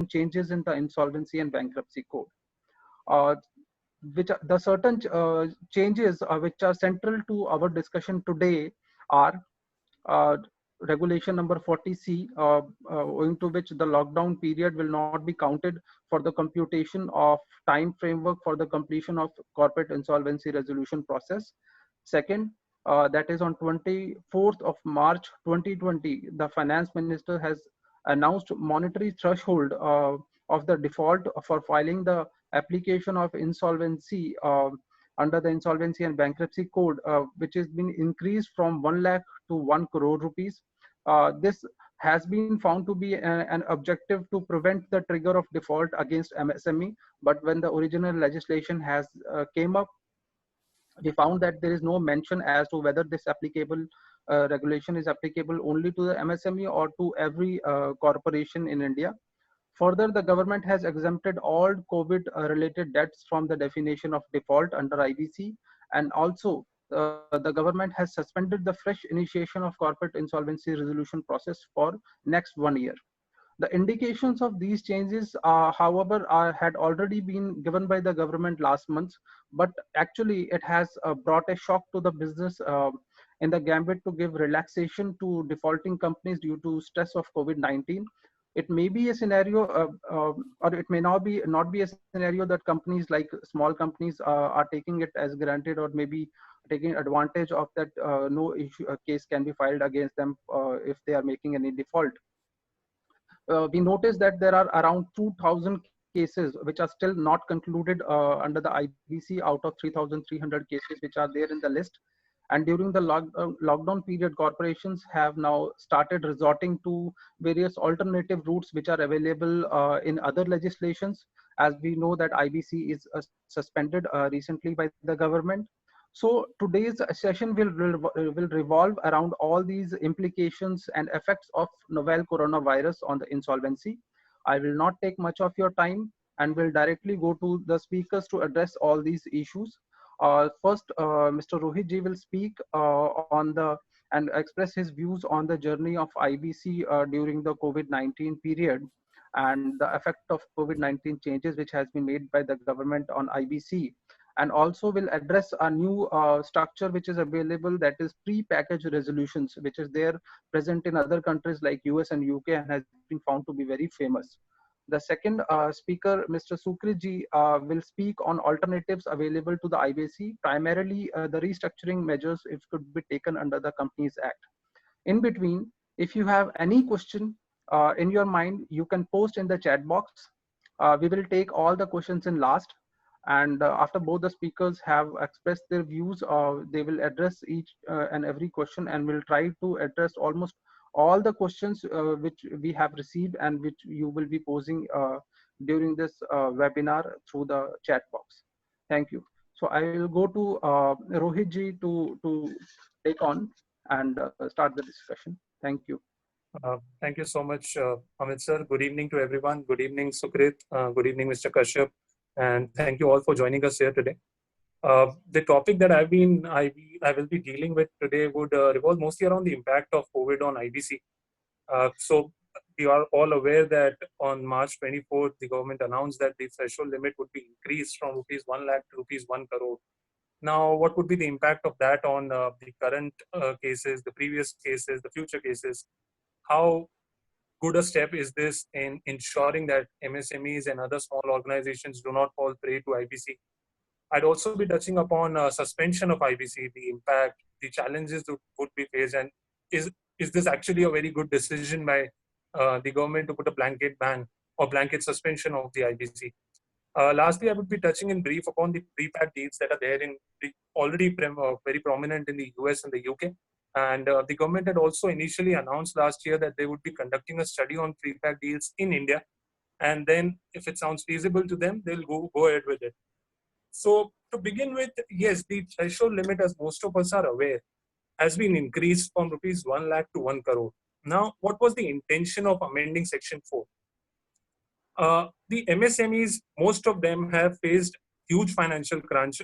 changes in the insolvency and bankruptcy code. Which are the certain changes which are central to our discussion today are uh, regulation number 40C, owing to which the lockdown period will not be counted for the computation of time framework for the completion of corporate insolvency resolution process. Second, that is on 24th of March 2020, the finance minister has announced monetary threshold of the default for filing the application of insolvency under the insolvency and bankruptcy code, which has been increased from 1 lakh to 1 crore rupees. This has been found to be an objective to prevent the trigger of default against MSME. But when the original legislation has came up, we found that there is no mention as to whether this applicable regulation is applicable only to the MSME or to every corporation in India. Further, the government has exempted all COVID-related debts from the definition of default under IBC, and also the government has suspended the fresh initiation of corporate insolvency resolution process for next 1 year. The indications of these changes, however, had already been given by the government last month, but actually it has brought a shock to the business in the gambit to give relaxation to defaulting companies due to stress of COVID-19. It may be a scenario, or it may not be a scenario that companies like small companies are taking it as granted, or maybe taking advantage of that no issue case can be filed against them if they are making any default. We noticed that there are around 2,000 cases which are still not concluded under the IBC out of 3,300 cases which are there in the list. And during the lockdown period, corporations have now started resorting to various alternative routes which are available in other legislations. As we know that IBC is suspended recently by the government. So today's session will revolve around all these implications and effects of novel coronavirus on the insolvency. I will not take much of your time and will directly go to the speakers to address all these issues. First, Mr. Rohit ji will speak on the and express his views on the journey of IBC during the COVID-19 period and the effect of COVID-19 changes which has been made by the government on IBC, and also will address a new structure which is available, that is pre-packaged resolutions, which is there present in other countries like US and UK and has been found to be very famous. The second speaker, Mr. Sukrit ji, will speak on alternatives available to the IBC, primarily the restructuring measures if could be taken under the Companies Act. In between, if you have any question in your mind, you can post in the chat box. We will take all the questions in last. And after both the speakers have expressed their views, they will address each and every question, and will try to address almost all the questions which we have received and which you will be posing during this webinar through the chat box. Thank you. So I will go to Rohit ji to take on and start the discussion. Thank you. Thank you so much, Amit sir. Good evening to everyone. Good evening, Sukrit. Good evening, Mr. Kashyap. And thank you all for joining us here today. The topic that I will be dealing with today would revolve mostly around the impact of COVID on IBC. So we are all aware that on March 24th, the government announced that the threshold limit would be increased from rupees 1 lakh to rupees 1 crore. Now, what would be the impact of that on the current cases, the previous cases, the future cases? How good a step is this in ensuring that MSMEs and other small organizations do not fall prey to IBC? I'd also be touching upon suspension of IBC, the impact, the challenges that would be faced, and is this actually a very good decision by the government to put a blanket ban or blanket suspension of the IBC? Lastly, I would be touching in brief upon the pre-pack deals that are there in already very prominent in the US and the UK. And the government had also initially announced last year that they would be conducting a study on pre-pack deals in India. And then if it sounds feasible to them, they'll go ahead with it. So to begin with, yes, the threshold limit, as most of us are aware, has been increased from rupees 1 lakh to 1 crore. Now, what was the intention of amending Section 4? The MSMEs, most of them have faced huge financial crunch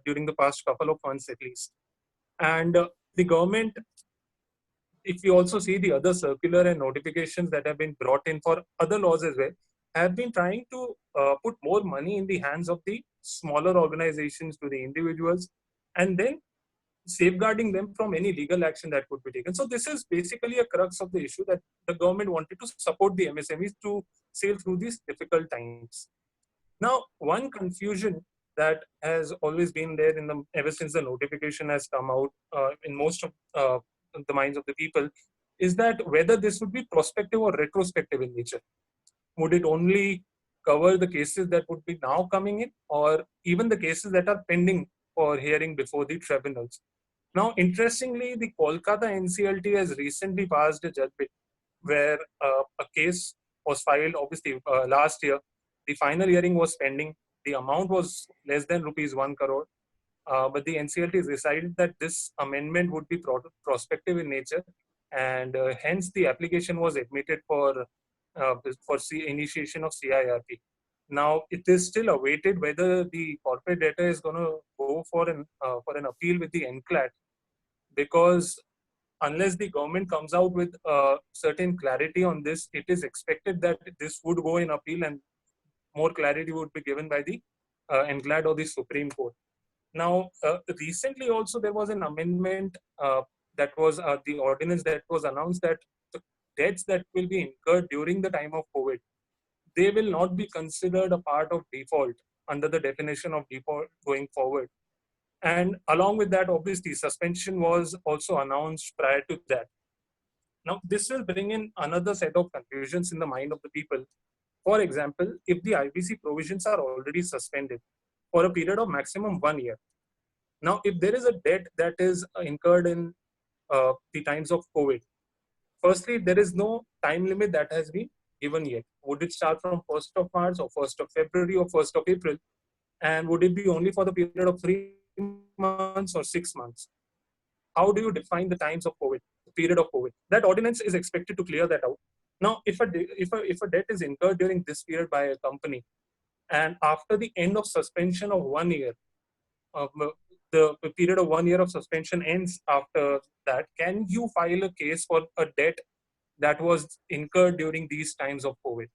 during the past couple of months at least. And the government, if we also see the other circular and notifications that have been brought in for other laws as well, have been trying to put more money in the hands of the smaller organizations to the individuals, and then safeguarding them from any legal action that could be taken. So this is basically a crux of the issue, that the government wanted to support the MSMEs to sail through these difficult times. Now, one confusion that has always been there ever since the notification has come out in most of the minds of the people is that whether this would be prospective or retrospective in nature. Would it only cover the cases that would be now coming in, or even the cases that are pending for hearing before the tribunals? Now, interestingly, the Kolkata NCLT has recently passed a judgment where a case was filed, obviously, last year. The final hearing was pending. The amount was less than rupees 1 crore. But the NCLT has decided that this amendment would be prospective in nature, and hence the application was admitted for initiation of CIRP. Now, it is still awaited whether the corporate debtor is going to go for an appeal with the NCLAT, because unless the government comes out with certain clarity on this, it is expected that this would go in appeal and more clarity would be given by the NCLAT or the Supreme Court. Now, recently also there was an amendment that was the ordinance that was announced, that the debts that will be incurred during the time of COVID, they will not be considered a part of default under the definition of default going forward. And along with that, obviously, suspension was also announced prior to that. Now, this will bring in another set of confusions in the mind of the people. For example, if the IBC provisions are already suspended for a period of maximum 1 year. Now, if there is a debt that is incurred in the times of COVID, firstly, there is no time limit that has been given yet. Would it start from 1st of March or 1st of February or 1st of April? And would it be only for the period of 3 months or 6 months? How do you define the times of COVID, the period of COVID? That ordinance is expected to clear that out. Now, if a debt is incurred during this period by a company, and after the end of suspension of 1 year, the period of 1 year of suspension ends after that, can you file a case for a debt that was incurred during these times of COVID?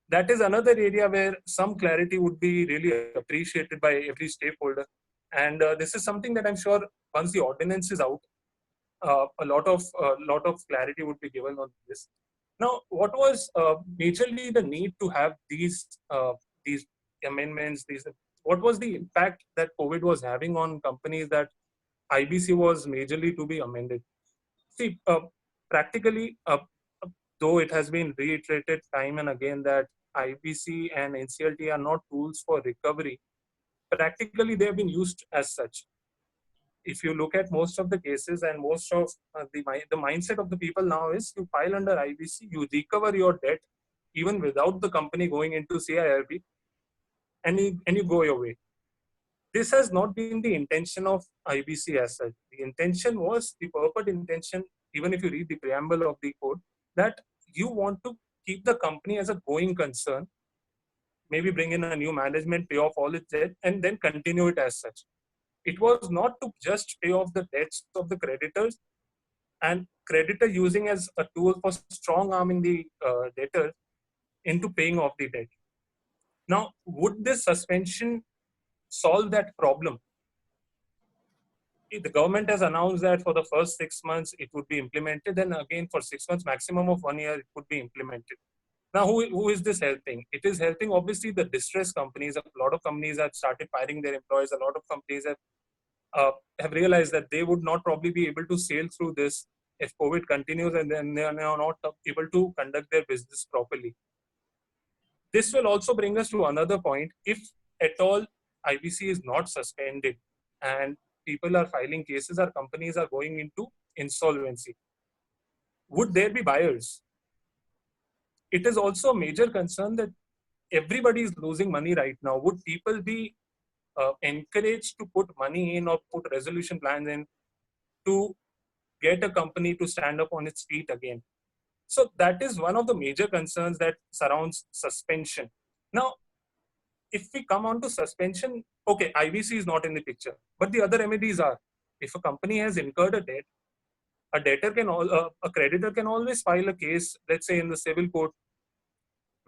That is another area where some clarity would be really appreciated by every stakeholder. And this is something that I'm sure once the ordinance is out, a lot of clarity would be given on this. Now, what was majorly the need to have these amendments? What was the impact that COVID was having on companies that IBC was majorly to be amended? See, practically, though it has been reiterated time and again that IBC and NCLT are not tools for recovery, practically they have been used as such. If you look at most of the cases and most of the mindset of the people now is, you file under IBC, you recover your debt even without the company going into CIRP, and you go your way. This has not been the intention of IBC as such. The intention was, the purport intention, even if you read the preamble of the code, that you want to keep the company as a going concern, maybe bring in a new management, pay off all its debt, and then continue it as such. It was not to just pay off the debts of the creditors, and creditor using as a tool for strong arming the debtor into paying off the debt. Now, would this suspension solve that problem? The government has announced that for the first 6 months it would be implemented, and again for 6 months, maximum of 1 year, it could be implemented. Now, who is this helping? It is helping obviously the distressed companies. A lot of companies have started firing their employees. A lot of companies have realized that they would not probably be able to sail through this if COVID continues, and then they are now not able to conduct their business properly. This will also bring us to another point. If at all IBC is not suspended and people are filing cases, or companies are going into insolvency, would there be buyers? It is also a major concern that everybody is losing money right now. Would people be encouraged to put money in or put resolution plans in to get a company to stand up on its feet again? So that is one of the major concerns that surrounds suspension. Now, if we come on to suspension, okay, IBC is not in the picture, but the other remedies are. If a company has incurred a debt, a creditor can always file a case, let's say in the civil court,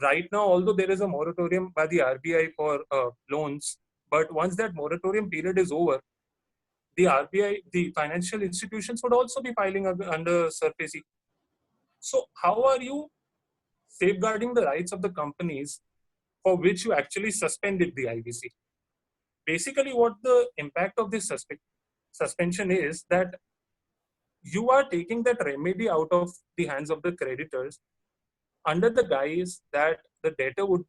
right now, although there is a moratorium by the RBI for loans, but once that moratorium period is over, the RBI, the financial institutions would also be filing under SARFAESI. So how are you safeguarding the rights of the companies for which you actually suspended the IBC? Basically, what the impact of this suspension is that you are taking that remedy out of the hands of the creditors under the guise that the debtor would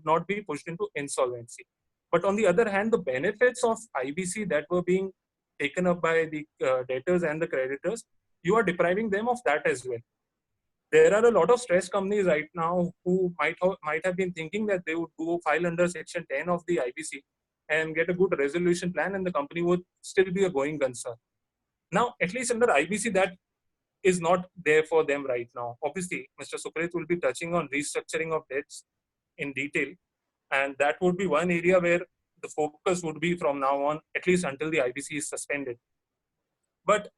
not be pushed into insolvency. But on the other hand, the benefits of IBC that were being taken up by the debtors and the creditors, you are depriving them of that as well. There are a lot of stress companies right now who might have been thinking that they would go file under Section 10 of the IBC and get a good resolution plan, and the company would still be a going concern. Now, at least under IBC, that is not there for them right now. Obviously, Mr. Sukrit will be touching on restructuring of debts in detail, and that would be one area where the focus would be from now on, at least until the IBC is suspended. But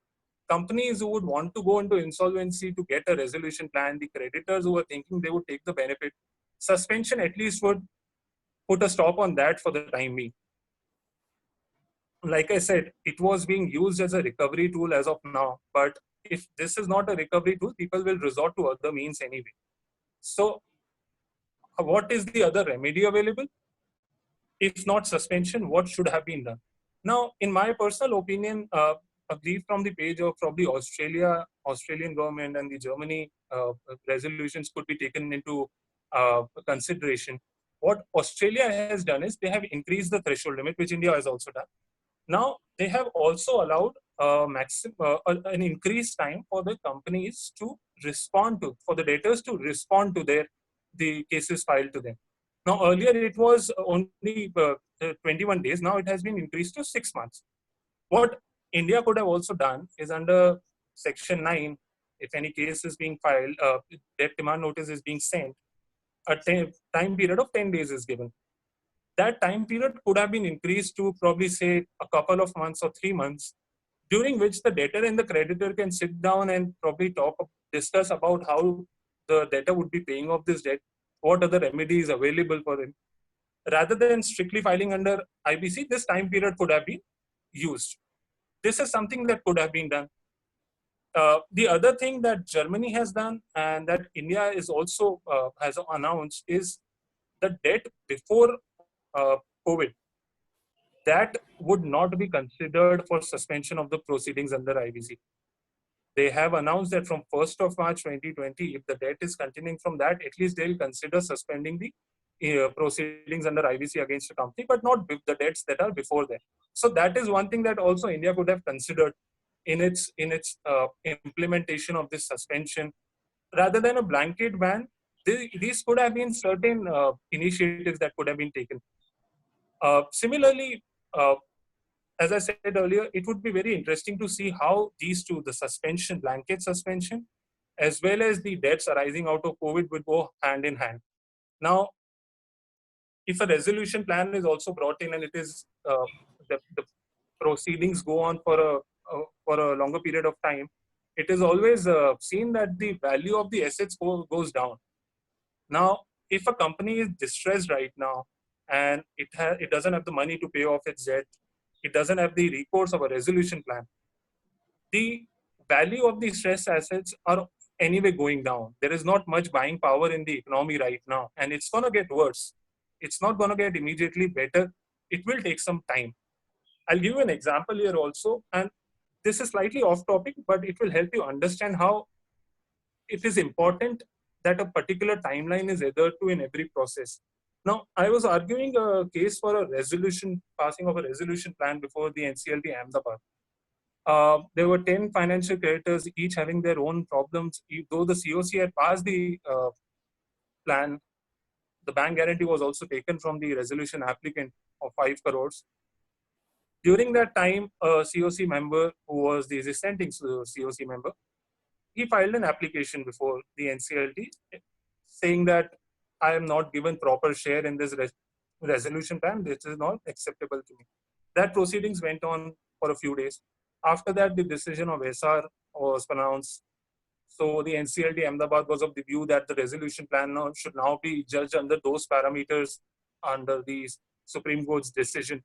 companies who would want to go into insolvency to get a resolution plan, the creditors who are thinking they would take the benefit, suspension at least would put a stop on that for the time being. Like I said, it was being used as a recovery tool as of now, but if this is not a recovery tool, people will resort to other means anyway. So what is the other remedy available? If not suspension, what should have been done? Now, in my personal opinion, a brief from the page of probably Australian government and the Germany resolutions could be taken into consideration. What Australia has done is they have increased the threshold limit, which India has also done. Now, they have also allowed an increased time for the companies to respond to, for the debtors to respond to the cases filed to them. Now, earlier it was only 21 days. Now it has been increased to 6 months. What India could have also done is under Section 9, if any case is being filed, debt demand notice is being sent, a time period of 10 days is given. That time period could have been increased to probably say a couple of months or 3 months, during which the debtor and the creditor can sit down and probably discuss about how the debtor would be paying off this debt, what are the remedies available for him. Rather than strictly filing under IBC, this time period could have been used. This is something that could have been done. The other thing that Germany has done and that India is also has announced is the debt before COVID. That would not be considered for suspension of the proceedings under IBC. They have announced that from 1st of March 2020, if the debt is continuing from that, at least they'll consider suspending the proceedings under IBC against the company, but not the debts that are before that. So that is one thing that also India could have considered in its implementation of this suspension. Rather than a blanket ban, these could have been certain initiatives that could have been taken. Similarly, as I said earlier, it would be very interesting to see how these two, the suspension, blanket suspension, as well as the debts arising out of COVID would go hand in hand. Now, if a resolution plan is also brought in and it is the proceedings go on for a longer period of time, it is always seen that the value of the assets goes down. Now, if a company is distressed right now and it doesn't have the money to pay off its debt, it doesn't have the recourse of a resolution plan, the value of the stressed assets are anyway going down. There is not much buying power in the economy right now, and it's going to get worse. It's not going to get immediately better. It will take some time. I'll give you an example here also, and this is slightly off topic, but it will help you understand how it is important that a particular timeline is adhered to in every process. Now, I was arguing a case for a resolution, passing of a resolution plan before the NCLT Ahmedabad. There were 10 financial creditors, each having their own problems. Though the COC had passed the plan, the bank guarantee was also taken from the resolution applicant of 5 crores. During that time, a COC member who was the dissenting COC member, he filed an application before the NCLT saying that I am not given proper share in this resolution plan. This is not acceptable to me. That proceedings went on for a few days. After that, the decision of SR was pronounced. So the NCLT Ahmedabad was of the view that the resolution plan should now be judged under those parameters under the Supreme Court's decision.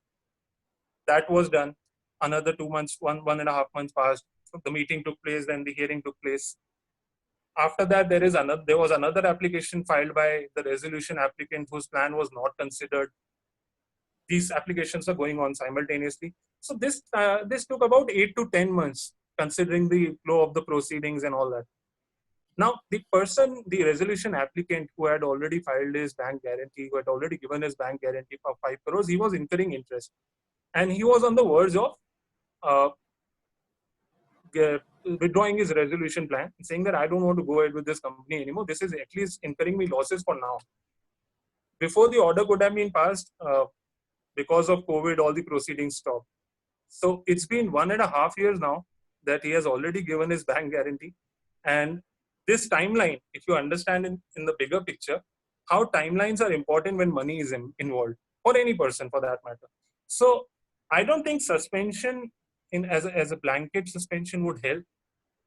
That was done. Another 2 months, 1.5 months passed. The meeting took place, then the hearing took place. After that, there was another application filed by the resolution applicant whose plan was not considered. These applications are going on simultaneously. So this took about 8 to 10 months, considering the flow of the proceedings and all that. Now, the resolution applicant who had already filed his bank guarantee, who had already given his bank guarantee for 5 crores, he was incurring interest. And he was on the verge of uh, withdrawing his resolution plan, saying that I don't want to go ahead with this company anymore. This is at least incurring me losses for now. Before the order could have been passed, because of COVID, all the proceedings stopped. So it's been 1.5 years now that he has already given his bank guarantee. And this timeline, if you understand in the bigger picture, how timelines are important when money is involved, or any person for that matter. So I don't think suspension as a blanket suspension would help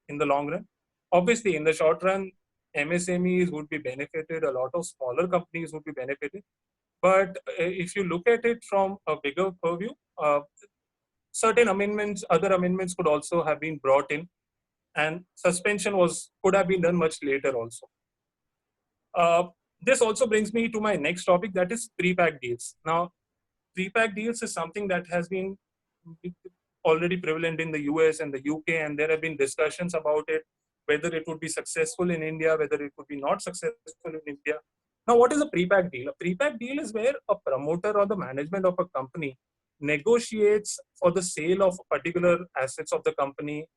in the long run. Obviously, in the short run, MSMEs would be benefited, a lot of smaller companies would be benefited. But if you look at it from a bigger purview, certain amendments, other amendments could also have been brought in, and suspension could have been done much later also. This also brings me to my next topic, that is pre-pack deals. Now, pre-pack deals is something that has been already prevalent in the US and the UK, and there have been discussions about it, whether it would be successful in India, whether it would be not successful in India. Now, what is a pre-pack deal? A pre-pack deal is where a promoter or the management of a company negotiates for the sale of particular assets of the company,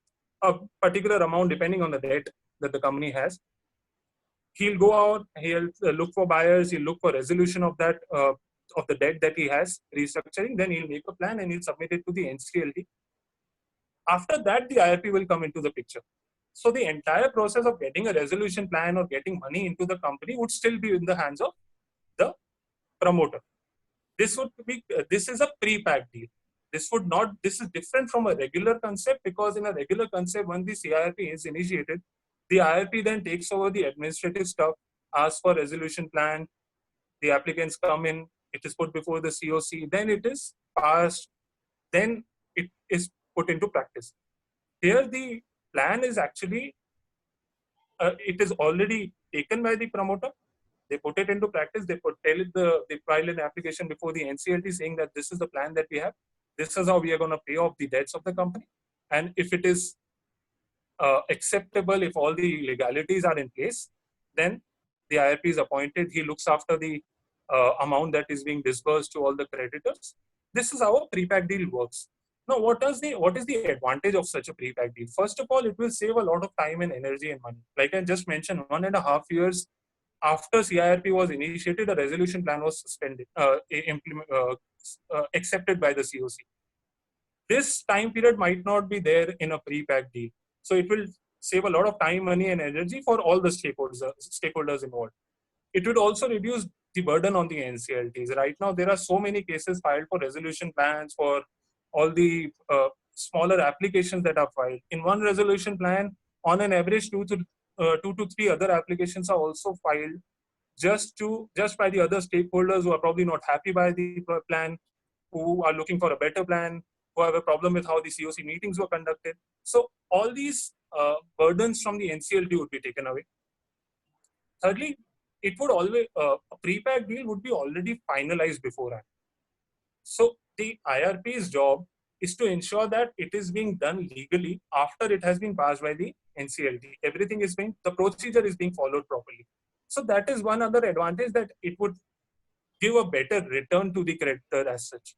a particular amount depending on the debt that the company has. He'll go out, he'll look for buyers, he'll look for resolution of that of the debt that he has, restructuring, then he'll make a plan and he'll submit it to the NCLT. After that, the IRP will come into the picture. So the entire process of getting a resolution plan or getting money into the company would still be in the hands of the promoter. This is a pre-packed deal. This is different from a regular concept, because in a regular concept, when the CIRP is initiated, the IRP then takes over the administrative stuff, asks for resolution plan, the applicants come in, it is put before the COC, then it is passed, then it is put into practice. Here the plan is actually, it is already taken by the promoter. They put it into practice. They file an application before the NCLT saying that this is the plan that we have. This is how we are going to pay off the debts of the company. And if it is acceptable, if all the legalities are in place, then the IRP is appointed. He looks after the amount that is being disbursed to all the creditors. This is how a pre-pack deal works. Now, what is the advantage of such a pre-pack deal? First of all, it will save a lot of time and energy and money. Like I just mentioned, 1.5 years after CIRP was initiated, a resolution plan was accepted by the COC. This time period might not be there in a pre-pack deal. So it will save a lot of time, money, and energy for all the stakeholders involved. It would also reduce the burden on the NCLTs. Right now, there are so many cases filed for resolution plans for all the smaller applications that are filed. In one resolution plan, on an average, two to three other applications are also filed just by the other stakeholders who are probably not happy by the plan, who are looking for a better plan, who have a problem with how the COC meetings were conducted. So all these burdens from the NCLT would be taken away. Thirdly, it would always a pre-pack deal would be already finalized beforehand. So the IRP's job is to ensure that it is being done legally after it has been passed by the NCLT. Everything is the procedure is being followed properly. So that is one other advantage, that it would give a better return to the creditor as such,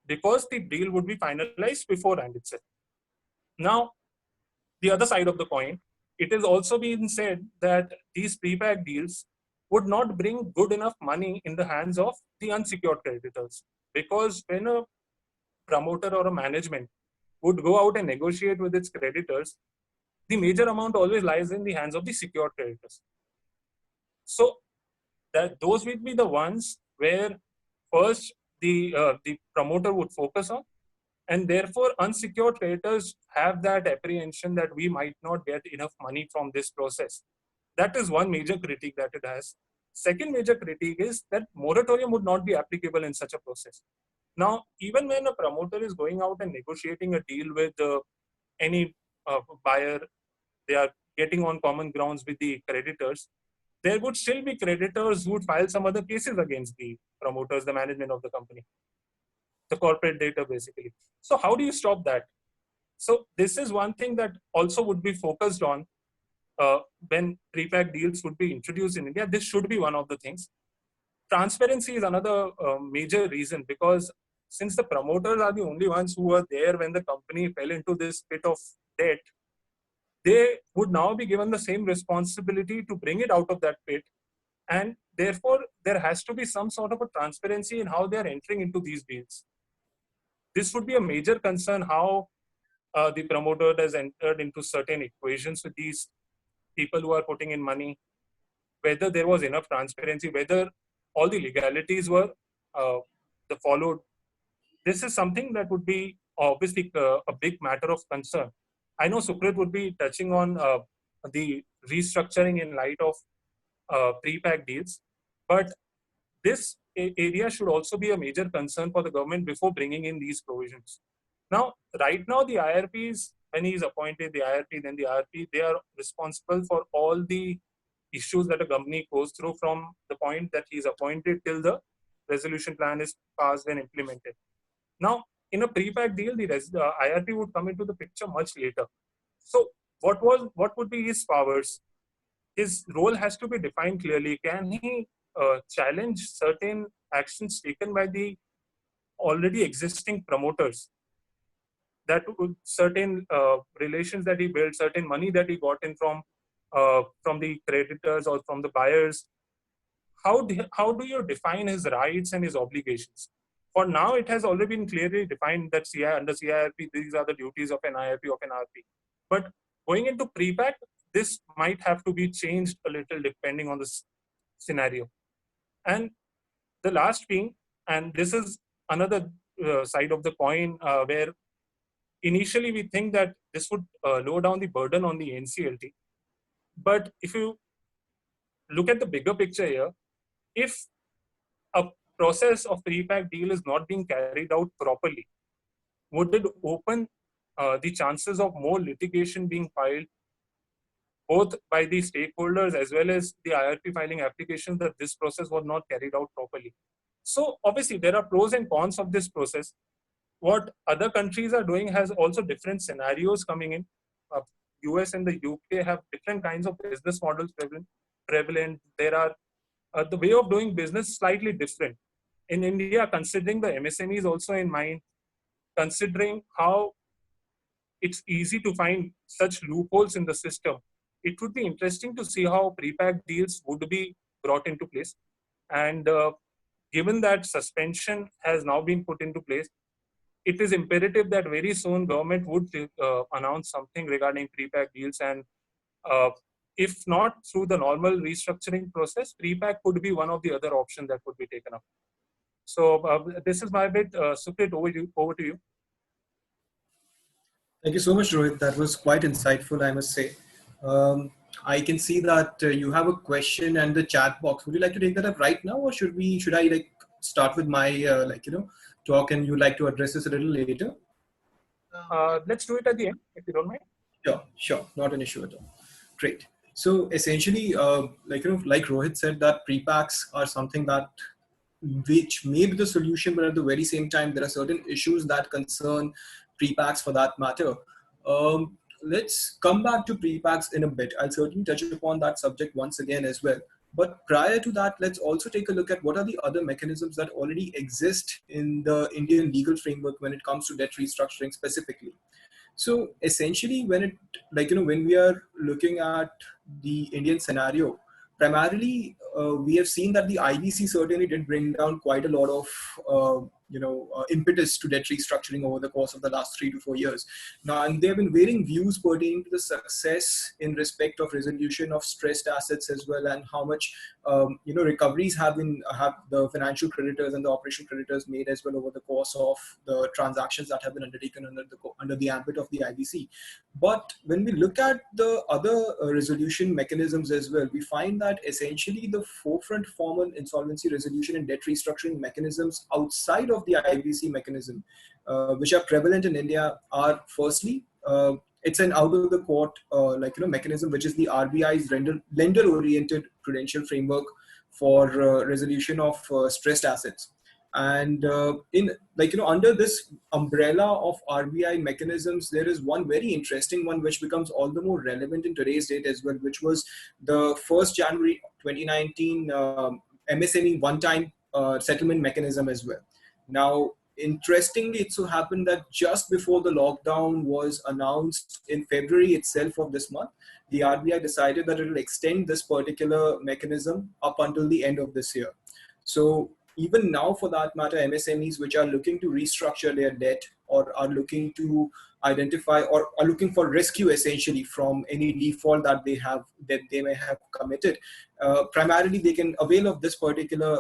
because the deal would be finalized beforehand itself. Now, the other side of the coin, it has also been said that these pre-pack deals would not bring good enough money in the hands of the unsecured creditors, because when a promoter or a management would go out and negotiate with its creditors, the major amount always lies in the hands of the secured creditors. So that those would be the ones where first the promoter would focus on, And therefore, unsecured creditors have that apprehension that we might not get enough money from this process. That is one major critique that it has. Second major critique is that moratorium would not be applicable in such a process. Now, even when a promoter is going out and negotiating a deal with any buyer, they are getting on common grounds with the creditors, there would still be creditors who would file some other cases against the promoters, the management of the company, the corporate data basically. So how do you stop that? So this is one thing that also would be focused on when pre-pack deals would be introduced in India. This should be one of the things. Transparency is another major reason, because since the promoters are the only ones who were there when the company fell into this pit of debt, they would now be given the same responsibility to bring it out of that pit. And therefore, there has to be some sort of a transparency in how they are entering into these deals. This would be a major concern, how the promoter has entered into certain equations with these people who are putting in money, whether there was enough transparency, whether all the legalities were followed. This is something that would be obviously a big matter of concern. I know Sukrit would be touching on the restructuring in light of pre-pack deals, but this area should also be a major concern for the government before bringing in these provisions. Now, right now, the IRPs, when he is appointed, the IRP, then the IRP, they are responsible for all the issues that a company goes through from the point that he is appointed till the resolution plan is passed and implemented. Now, in a pre-pack deal, the IRP would come into the picture much later. So, what would be his powers? His role has to be defined clearly. Can he challenge certain actions taken by the already existing promoters? That certain relations that he built, certain money that he got in from the creditors or from the buyers. How do you define his rights and his obligations? For now, it has already been clearly defined that under CIRP, these are the duties of an IRP, of an RP. But going into pre-pack, this might have to be changed a little depending on the scenario. And the last being, and this is another side of the coin where initially we think that this would lower down the burden on the NCLT. But if you look at the bigger picture here, if a process of pre-pack deal is not being carried out properly, would it open the chances of more litigation being filed, both by the stakeholders as well as the IRP filing applications, that this process was not carried out properly? So obviously there are pros and cons of this process. What other countries are doing has also different scenarios coming in. US and the UK have different kinds of business models prevalent. There are the way of doing business slightly different. In India, considering the MSMEs also in mind, considering how it's easy to find such loopholes in the system, it would be interesting to see how pre-pack deals would be brought into place. And given that suspension has now been put into place, it is imperative that very soon government would announce something regarding pre-pack deals, and if not through the normal restructuring process, pre-pack could be one of the other options that could be taken up. So this is my bit. Sukrit, over to you. Thank you so much, Rohit. That was quite insightful, I must say. I can see that you have a question and the chat box. Would you like to take that up right now, or should I like start with my talk and you'd like to address this a little later? Let's do it at the end, if you don't mind. Sure, not an issue at all. Great. So essentially, like Rohit said, that pre-packs are something that which may be the solution, but at the very same time, there are certain issues that concern pre-packs for that matter. Let's come back to pre-packs in a bit. I'll certainly touch upon that subject once again as well. But prior to that, let's also take a look at what are the other mechanisms that already exist in the Indian legal framework when it comes to debt restructuring specifically. So essentially, when we are looking at the Indian scenario, primarily we have seen that the IBC certainly did bring down quite a lot of impetus to debt restructuring over the course of the last 3 to 4 years. Now, and there have been varying views pertaining to the success in respect of resolution of stressed assets as well, and how much recoveries have the financial creditors and the operational creditors made as well over the course of the transactions that have been undertaken under the ambit of the IBC. But when we look at the other resolution mechanisms as well, we find that essentially the forefront formal insolvency resolution and debt restructuring mechanisms outside of the IBC mechanism, which are prevalent in India, are firstly, it's an out of the court mechanism, which is the RBI's lender-oriented prudential framework for resolution of stressed assets. And under this umbrella of RBI mechanisms, there is one very interesting one which becomes all the more relevant in today's date as well, which was the 1st January 2019 MSME one-time settlement mechanism as well. Now, interestingly, it so happened that just before the lockdown was announced in February itself of this month, the RBI decided that it will extend this particular mechanism up until the end of this year. So even now, for that matter, MSMEs which are looking to restructure their debt or are looking to identify or are looking for rescue essentially from any default that they may have committed, primarily they can avail of this particular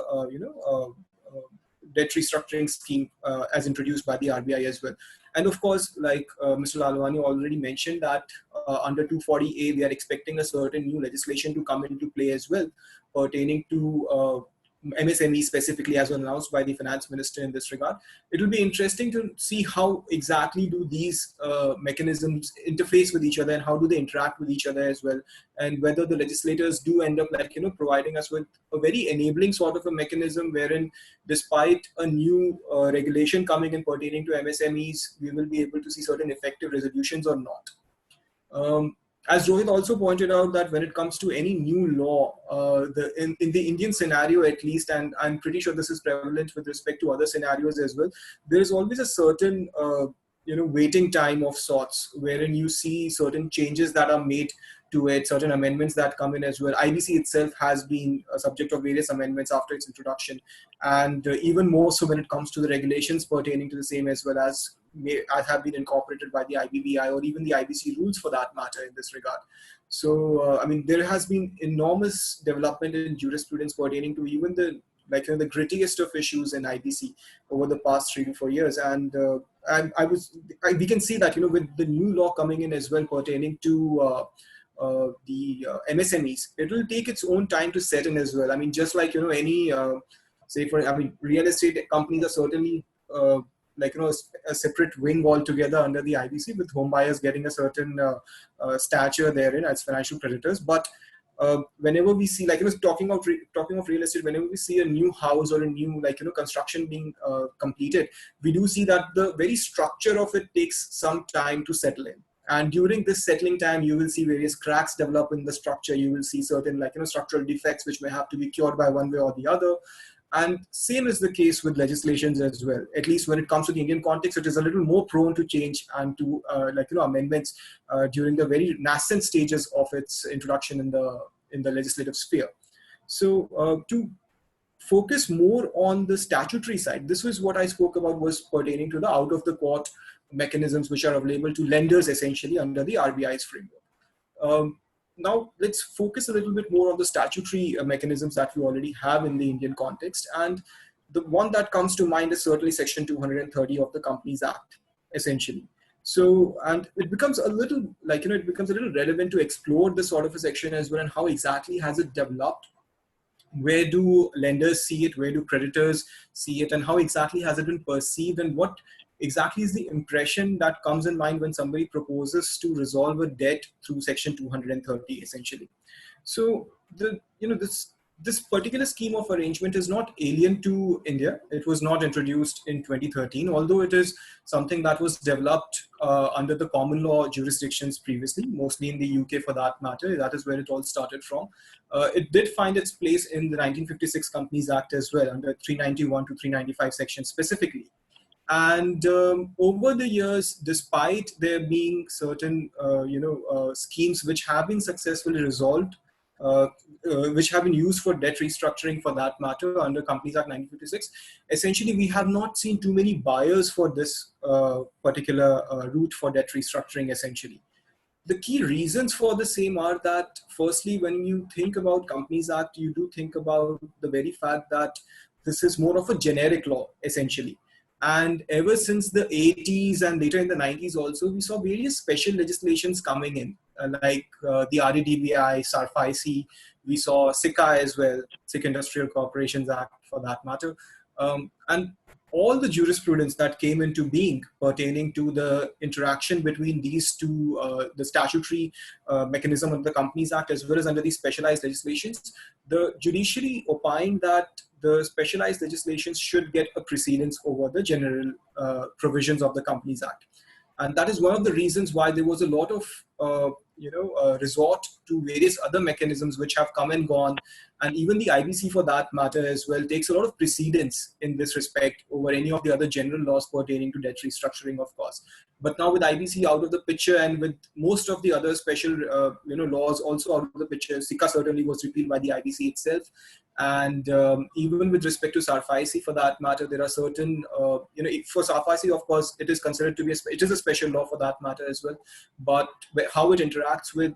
debt restructuring scheme as introduced by the RBI as well. And of course, like Mr. Lalwani already mentioned, that under 240A, we are expecting a certain new legislation to come into play as well, pertaining to MSME specifically, as was announced by the finance minister in this regard. It will be interesting to see how exactly do these mechanisms interface with each other, and how do they interact with each other as well, and whether the legislators do end up providing us with a very enabling sort of a mechanism wherein, despite a new regulation coming in pertaining to MSMEs, we will be able to see certain effective resolutions or not. As Rohit also pointed out, that when it comes to any new law, in the Indian scenario at least, and I'm pretty sure this is prevalent with respect to other scenarios as well, there is always a certain waiting time of sorts, wherein you see certain changes that are made to it, certain amendments that come in as well. IBC itself has been a subject of various amendments after its introduction, and even more so when it comes to the regulations pertaining to the same, as well as have been incorporated by the IBBI or even the IBC rules for that matter in this regard. So, there has been enormous development in jurisprudence pertaining to even the grittiest of issues in IBC over the past 3 to 4 years. And we can see that, with the new law coming in as well pertaining to the MSMEs, it will take its own time to set in as well. Just like, any, real estate companies are certainly a separate wing altogether under the IBC, with home buyers getting a certain stature therein as financial creditors. But whenever we see, talking of real estate, whenever we see a new house or a new construction being completed, we do see that the very structure of it takes some time to settle in. And during this settling time, you will see various cracks develop in the structure. You will see certain structural defects which may have to be cured by one way or the other. And same is the case with legislations as well. At least when it comes to the Indian context, it is a little more prone to change and to amendments during the very nascent stages of its introduction in the legislative sphere. So to focus more on the statutory side, this was what I spoke about, was pertaining to the out of the court mechanisms which are available to lenders essentially under the RBI's framework. Now, let's focus a little bit more on the statutory mechanisms that we already have in the Indian context. And the one that comes to mind is certainly Section 230 of the Companies Act, essentially. So, and it becomes a little relevant to explore this sort of a section as well, and how exactly has it developed? Where do lenders see it? Where do creditors see it? And how exactly has it been perceived? And what exactly is the impression that comes in mind when somebody proposes to resolve a debt through Section 230, essentially? So this particular scheme of arrangement is not alien to India. It was not introduced in 2013, although it is something that was developed under the common law jurisdictions previously, mostly in the UK for that matter. That is where it all started from. It did find its place in the 1956 Companies Act as well, under 391 to 395 sections specifically. And over the years, despite there being certain schemes which have been successfully resolved which have been used for debt restructuring for that matter under Companies Act 1956, essentially we have not seen too many buyers for this particular route for debt restructuring essentially. The key reasons for the same are that, firstly, when you think about Companies Act, you do think about the very fact that this is more of a generic law, essentially. And ever since the 80s and later in the 90s also, we saw various special legislations coming in, like the RADBI, SARFAISI, we saw SICA as well, Sikh Industrial Corporations Act for that matter. And all the jurisprudence that came into being pertaining to the interaction between these two, the statutory mechanism of the Companies Act as well as under these specialized legislations, the judiciary opined that the specialized legislations should get a precedence over the general provisions of the Companies Act. And that is one of the reasons why there was a lot of resort to various other mechanisms which have come and gone. And even the IBC for that matter as well takes a lot of precedence in this respect over any of the other general laws pertaining to debt restructuring, of course. But now with IBC out of the picture and with most of the other special laws also out of the picture, SICA certainly was repealed by the IBC itself. And even with respect to SARFAISI for that matter, there are certain, for SARFAISI, of course, it is considered to be, it is a special law for that matter as well. But how it interacts with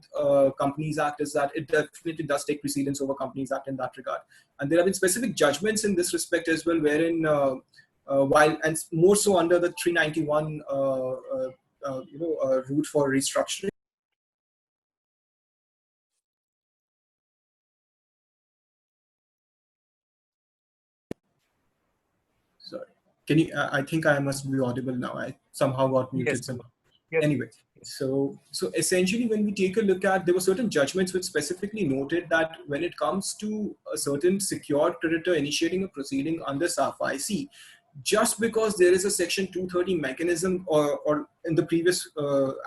Companies Act is that it definitely does take precedence over Companies Act in that regard. And there have been specific judgments in this respect as well, wherein while, and more so under the 391 route for restructuring. Sorry, can you? I think I must be audible now. I somehow got muted. Yes. Somehow. Yes. Anyway, so essentially, when we take a look at, there were certain judgments which specifically noted that when it comes to a certain secured creditor initiating a proceeding under SARFAISI, just because there is a Section 230 mechanism or in the previous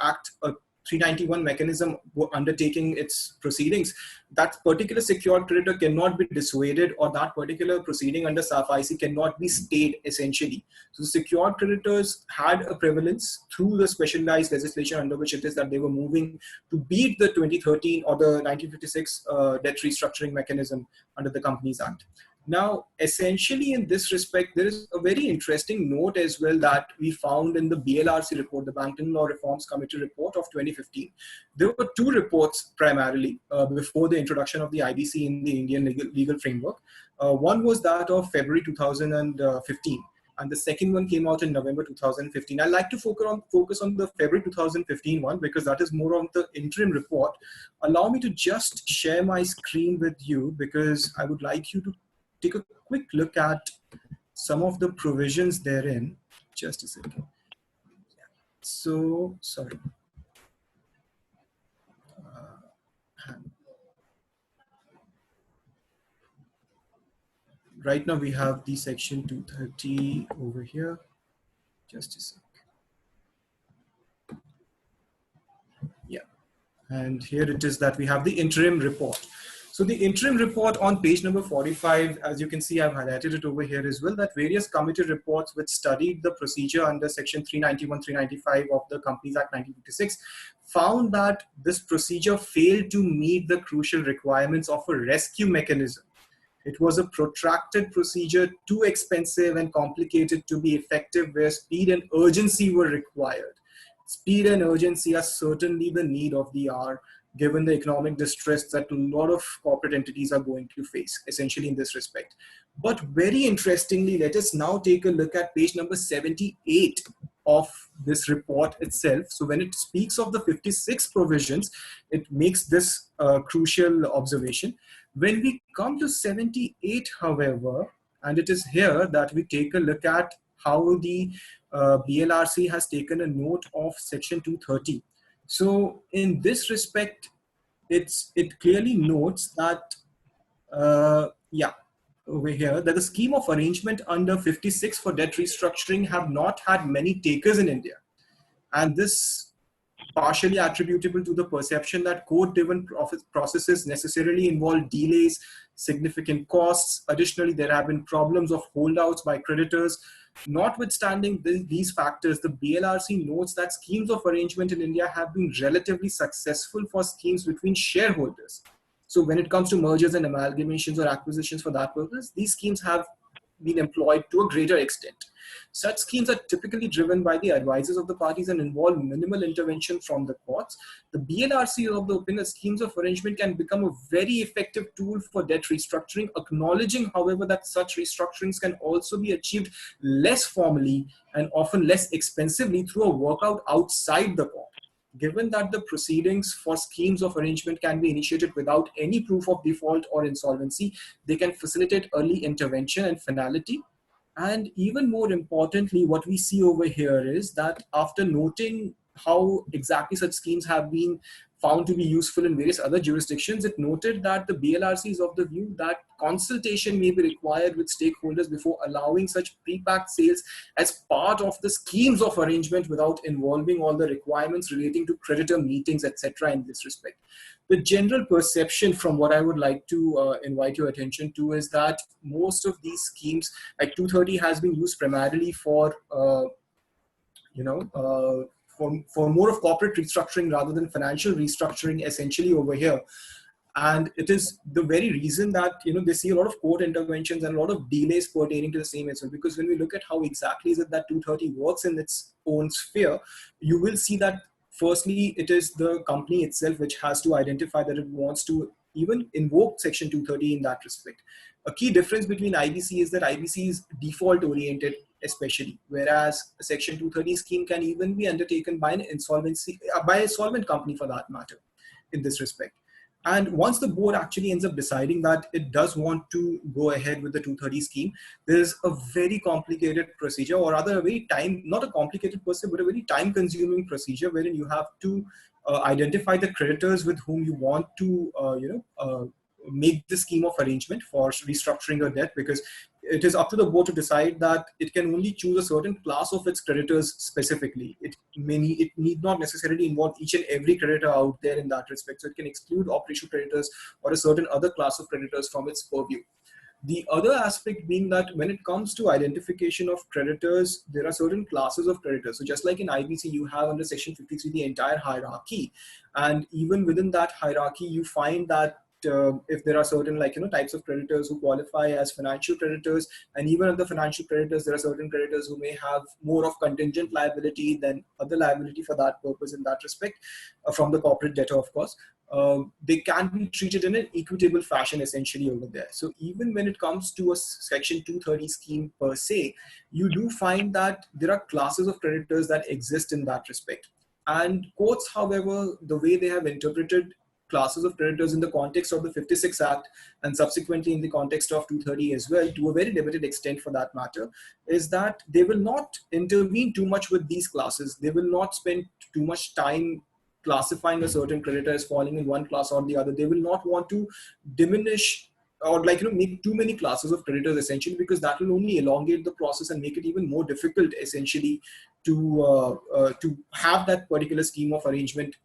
act, a 391 mechanism undertaking its proceedings, that particular secured creditor cannot be dissuaded, or that particular proceeding under SARFAISI cannot be stayed essentially. So the secured creditors had a prevalence through the specialized legislation under which it is that they were moving to beat the 2013 or the 1956 debt restructuring mechanism under the Companies Act. Now, essentially in this respect, there is a very interesting note as well that we found in the BLRC report, the Banking Law Reforms Committee report of 2015. There were two reports primarily before the introduction of the IBC in the Indian legal framework. One was that of February 2015. And the second one came out in November 2015. I like to focus on the February 2015 one because that is more on the interim report. Allow me to just share my screen with you because I would like you to take a quick look at some of the provisions therein. Just a second. So, sorry. Right now we have the section 230 over here. Just a sec. Yeah. And here it is that we have the interim report. So the interim report on page number 45, as you can see, I've highlighted it over here as well, that various committee reports which studied the procedure under section 391, 395 of the Companies Act 1956 found that this procedure failed to meet the crucial requirements of a rescue mechanism. It was a protracted procedure, too expensive and complicated to be effective, where speed and urgency were required. Speed and urgency are certainly the need of the hour, given the economic distress that a lot of corporate entities are going to face, essentially in this respect. But very interestingly, let us now take a look at page number 78 of this report itself. So when it speaks of the 56 provisions, it makes this crucial observation. When we come to 78, however, and it is here that we take a look at how the BLRC has taken a note of section 230. So in this respect, it clearly notes that, over here, that the scheme of arrangement under 56 for debt restructuring have not had many takers in India. And this partially attributable to the perception that court-driven processes necessarily involve delays, significant costs. Additionally, there have been problems of holdouts by creditors. Notwithstanding these factors, the BLRC notes that schemes of arrangement in India have been relatively successful for schemes between shareholders. So when it comes to mergers and amalgamations or acquisitions for that purpose, these schemes have been employed to a greater extent. Such schemes are typically driven by the advisors of the parties and involve minimal intervention from the courts. The BLRC is of the opinion that schemes of arrangement can become a very effective tool for debt restructuring, acknowledging, however, that such restructurings can also be achieved less formally and often less expensively through a workout outside the court. Given that the proceedings for schemes of arrangement can be initiated without any proof of default or insolvency, they can facilitate early intervention and finality. And even more importantly, what we see over here is that after noting how exactly such schemes have been found to be useful in various other jurisdictions, it noted that the BLRC is of the view that consultation may be required with stakeholders before allowing such pre-packed sales as part of the schemes of arrangement without involving all the requirements relating to creditor meetings, etc. in this respect. The general perception from what I would like to invite your attention to is that most of these schemes, like 230 has been used primarily for, for more of corporate restructuring rather than financial restructuring essentially over here. And it is the very reason that, they see a lot of court interventions and a lot of delays pertaining to the same as well. Because when we look at how exactly is it that 230 works in its own sphere, you will see that firstly, it is the company itself which has to identify that it wants to even invoke Section 230 in that respect. A key difference between IBC is that IBC is default oriented, especially, whereas a Section 230 scheme can even be undertaken by by a solvent company for that matter in this respect. And once the board actually ends up deciding that it does want to go ahead with the 230 scheme, there's a very complicated procedure, or rather a very not a complicated per se, but a very time-consuming procedure wherein you have to identify the creditors with whom you want to, make the scheme of arrangement for restructuring your debt, because it is up to the board to decide that it can only choose a certain class of its creditors specifically. It need not necessarily involve each and every creditor out there in that respect. So it can exclude operational creditors or a certain other class of creditors from its purview. The other aspect being that when it comes to identification of creditors, there are certain classes of creditors. So just like in IBC, you have under Section 53 the entire hierarchy. And even within that hierarchy, you find that if there are certain types of creditors who qualify as financial creditors, and even under financial creditors, there are certain creditors who may have more of contingent liability than other liability for that purpose in that respect, from the corporate debtor, of course. They can be treated in an equitable fashion essentially over there. So even when it comes to a Section 230 scheme per se, you do find that there are classes of creditors that exist in that respect. And courts, however, the way they have interpreted classes of creditors in the context of the 56 Act and subsequently in the context of 230 as well, to a very limited extent for that matter, is that they will not intervene too much with these classes. They will not spend too much time classifying a certain creditor as falling in one class or the other. They will not want to diminish or make too many classes of creditors essentially, because that will only elongate the process and make it even more difficult essentially to have that particular scheme of arrangement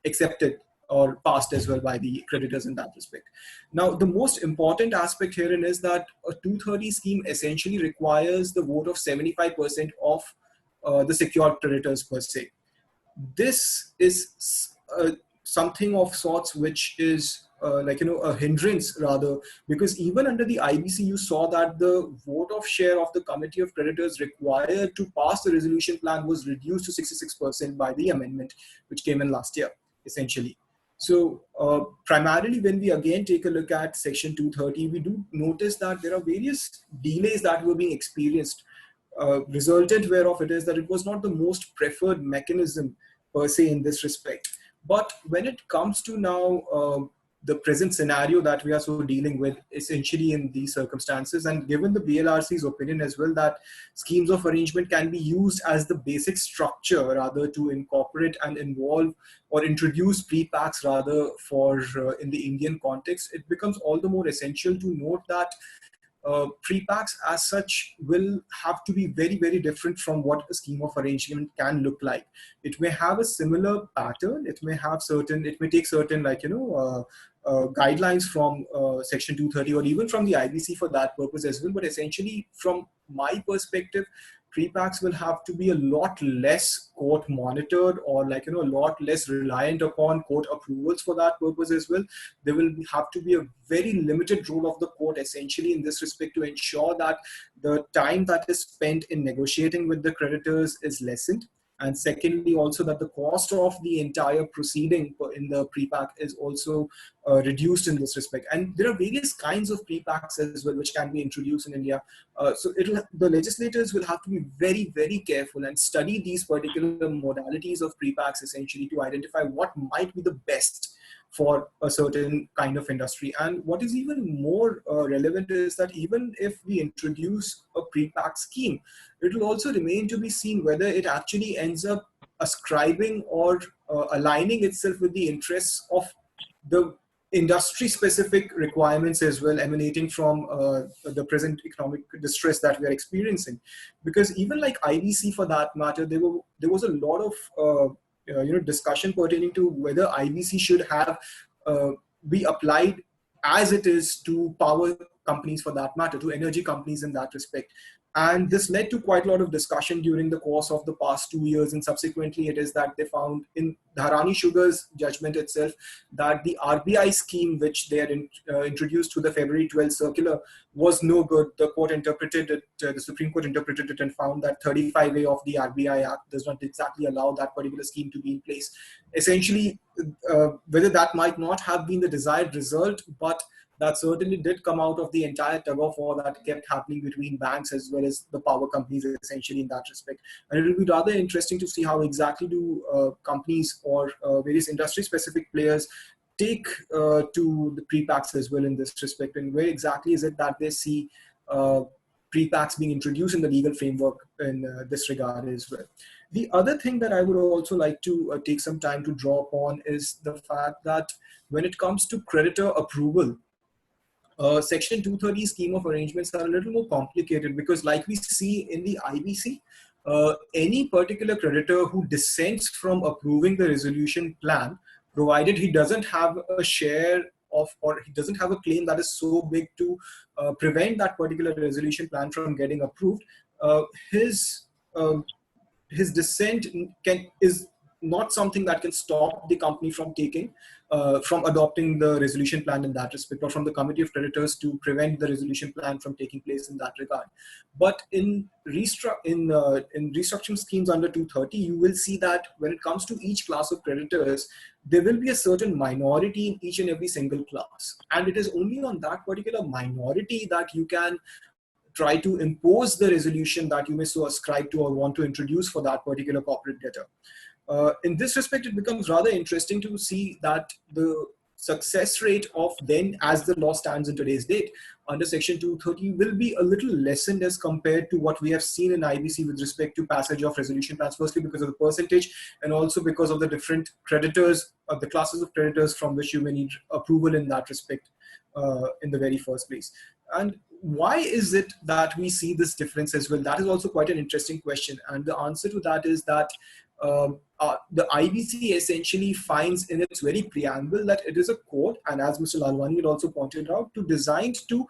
accepted or passed as well by the creditors in that respect. Now, the most important aspect herein is that a 230 scheme essentially requires the vote of 75% of the secured creditors per se. This is something of sorts which is a hindrance rather, because even under the IBC, you saw that the vote of share of the committee of creditors required to pass the resolution plan was reduced to 66% by the amendment which came in last year, essentially. So primarily when we again take a look at Section 230, we do notice that there are various delays that were being experienced, resultant whereof it is that it was not the most preferred mechanism per se in this respect. But when it comes to now the present scenario that we are so dealing with essentially in these circumstances, and given the BLRC's opinion as well that schemes of arrangement can be used as the basic structure rather to incorporate and involve or introduce pre-packs rather for in the Indian context, it becomes all the more essential to note that pre-packs as such will have to be very, very different from what a scheme of arrangement can look like. It may have a similar pattern. It may take certain guidelines from Section 230 or even from the IBC for that purpose as well. But essentially, from my perspective, pre-packs will have to be a lot less court monitored, or like, a lot less reliant upon court approvals for that purpose as well. There will have to be a very limited role of the court essentially in this respect to ensure that the time that is spent in negotiating with the creditors is lessened. And secondly, also that the cost of the entire proceeding in the pre-pack is also reduced in this respect. And there are various kinds of pre-packs as well, which can be introduced in India. So the legislators will have to be very, very careful and study these particular modalities of pre-packs essentially to identify what might be the best for a certain kind of industry. And what is even more relevant is that even if we introduce a pre-pack scheme, it will also remain to be seen whether it actually ends up ascribing or aligning itself with the interests of the industry specific requirements as well, emanating from the present economic distress that we are experiencing. Because even like IBC for that matter, there was a lot of discussion pertaining to whether IBC should have be applied as it is to power companies for that matter, to energy companies in that respect. And this led to quite a lot of discussion during the course of the past 2 years. And subsequently, it is that they found in Dharani Sugar's judgment itself that the RBI scheme, which they had introduced to the February 12th circular, was no good. The court interpreted it, the Supreme Court interpreted it and found that 35A of the RBI Act does not exactly allow that particular scheme to be in place. Essentially, whether that might not have been the desired result, but that certainly did come out of the entire tug-of-war that kept happening between banks as well as the power companies essentially in that respect. And it will be rather interesting to see how exactly do companies or various industry-specific players take to the pre-packs as well in this respect, and where exactly is it that they see pre-packs being introduced in the legal framework in this regard as well. The other thing that I would also like to take some time to draw upon is the fact that when it comes to creditor approval, Section 230 scheme of arrangements are a little more complicated, because like we see in the IBC, any particular creditor who dissents from approving the resolution plan, provided he doesn't have a share of, or he doesn't have a claim that is so big to prevent that particular resolution plan from getting approved, his dissent is not something that can stop the company from from adopting the resolution plan in that respect, or from the committee of creditors to prevent the resolution plan from taking place in that regard. But in restructuring schemes under 230, you will see that when it comes to each class of creditors, there will be a certain minority in each and every single class. And it is only on that particular minority that you can try to impose the resolution that you may so ascribe to or want to introduce for that particular corporate debtor. In this respect, it becomes rather interesting to see that the success rate of then, as the law stands in today's date, under Section 230 will be a little lessened as compared to what we have seen in IBC with respect to passage of resolution plans, firstly because of the percentage, and also because of the different creditors, the classes of creditors from which you may need approval in that respect in the very first place. And why is it that we see this difference as well? That is also quite an interesting question. And the answer to that is that the IBC essentially finds in its very preamble that it is a code, and as Mr. Lalwani had also pointed out, designed to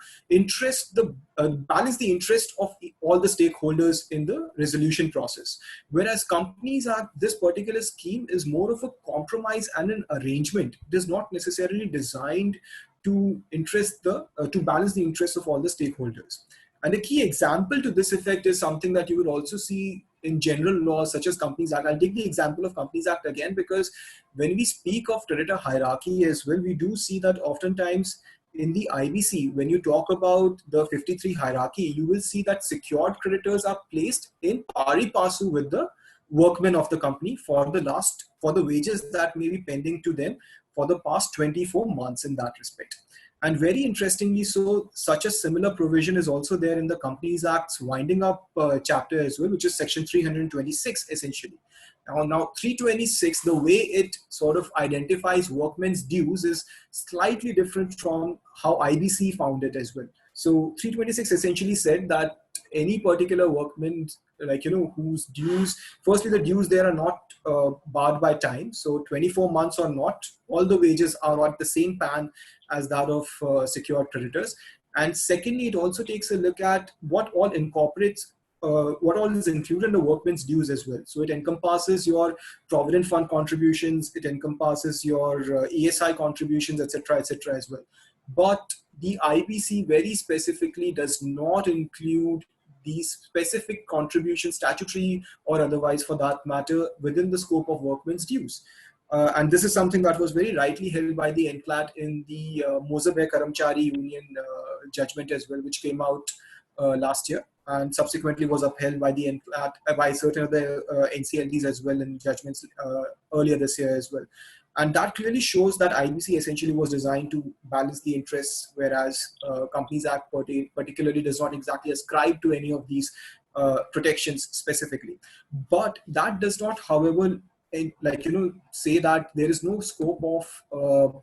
balance the interest of all the stakeholders in the resolution process. Whereas Companies Act, this particular scheme is more of a compromise and an arrangement. It is not necessarily designed to balance the interests of all the stakeholders. And a key example to this effect is something that you would also see in general laws such as Companies Act. I'll take the example of Companies Act again, because when we speak of creditor hierarchy as well, we do see that oftentimes in the IBC, when you talk about the 53 hierarchy, you will see that secured creditors are placed in pari passu with the workmen of the company for the wages that may be pending to them for the past 24 months in that respect. And very interestingly so, such a similar provision is also there in the Companies Act's winding up chapter as well, which is section 326 essentially. Now 326, the way it sort of identifies workmen's dues is slightly different from how IBC found it as well. So 326 essentially said that any particular workman, whose dues, firstly the dues there are not barred by time. So 24 months or not, all the wages are at the same pan as that of secured creditors. And secondly, it also takes a look at what all incorporates what all is included in the workman's dues as well. So it encompasses your provident fund contributions, it encompasses your ESI contributions, etc., etc. as well. But the IBC very specifically does not include these specific contributions, statutory or otherwise for that matter, within the scope of workman's dues. And this is something that was very rightly held by the NCLAT in the Mozarbe Karamchari Union judgment as well, which came out last year and subsequently was upheld by the NCLAT, by certain other NCLTs as well in judgments earlier this year as well. And that clearly shows that IBC essentially was designed to balance the interests, whereas Companies Act particularly does not exactly ascribe to any of these protections specifically. But that does not, however, say that there is no scope of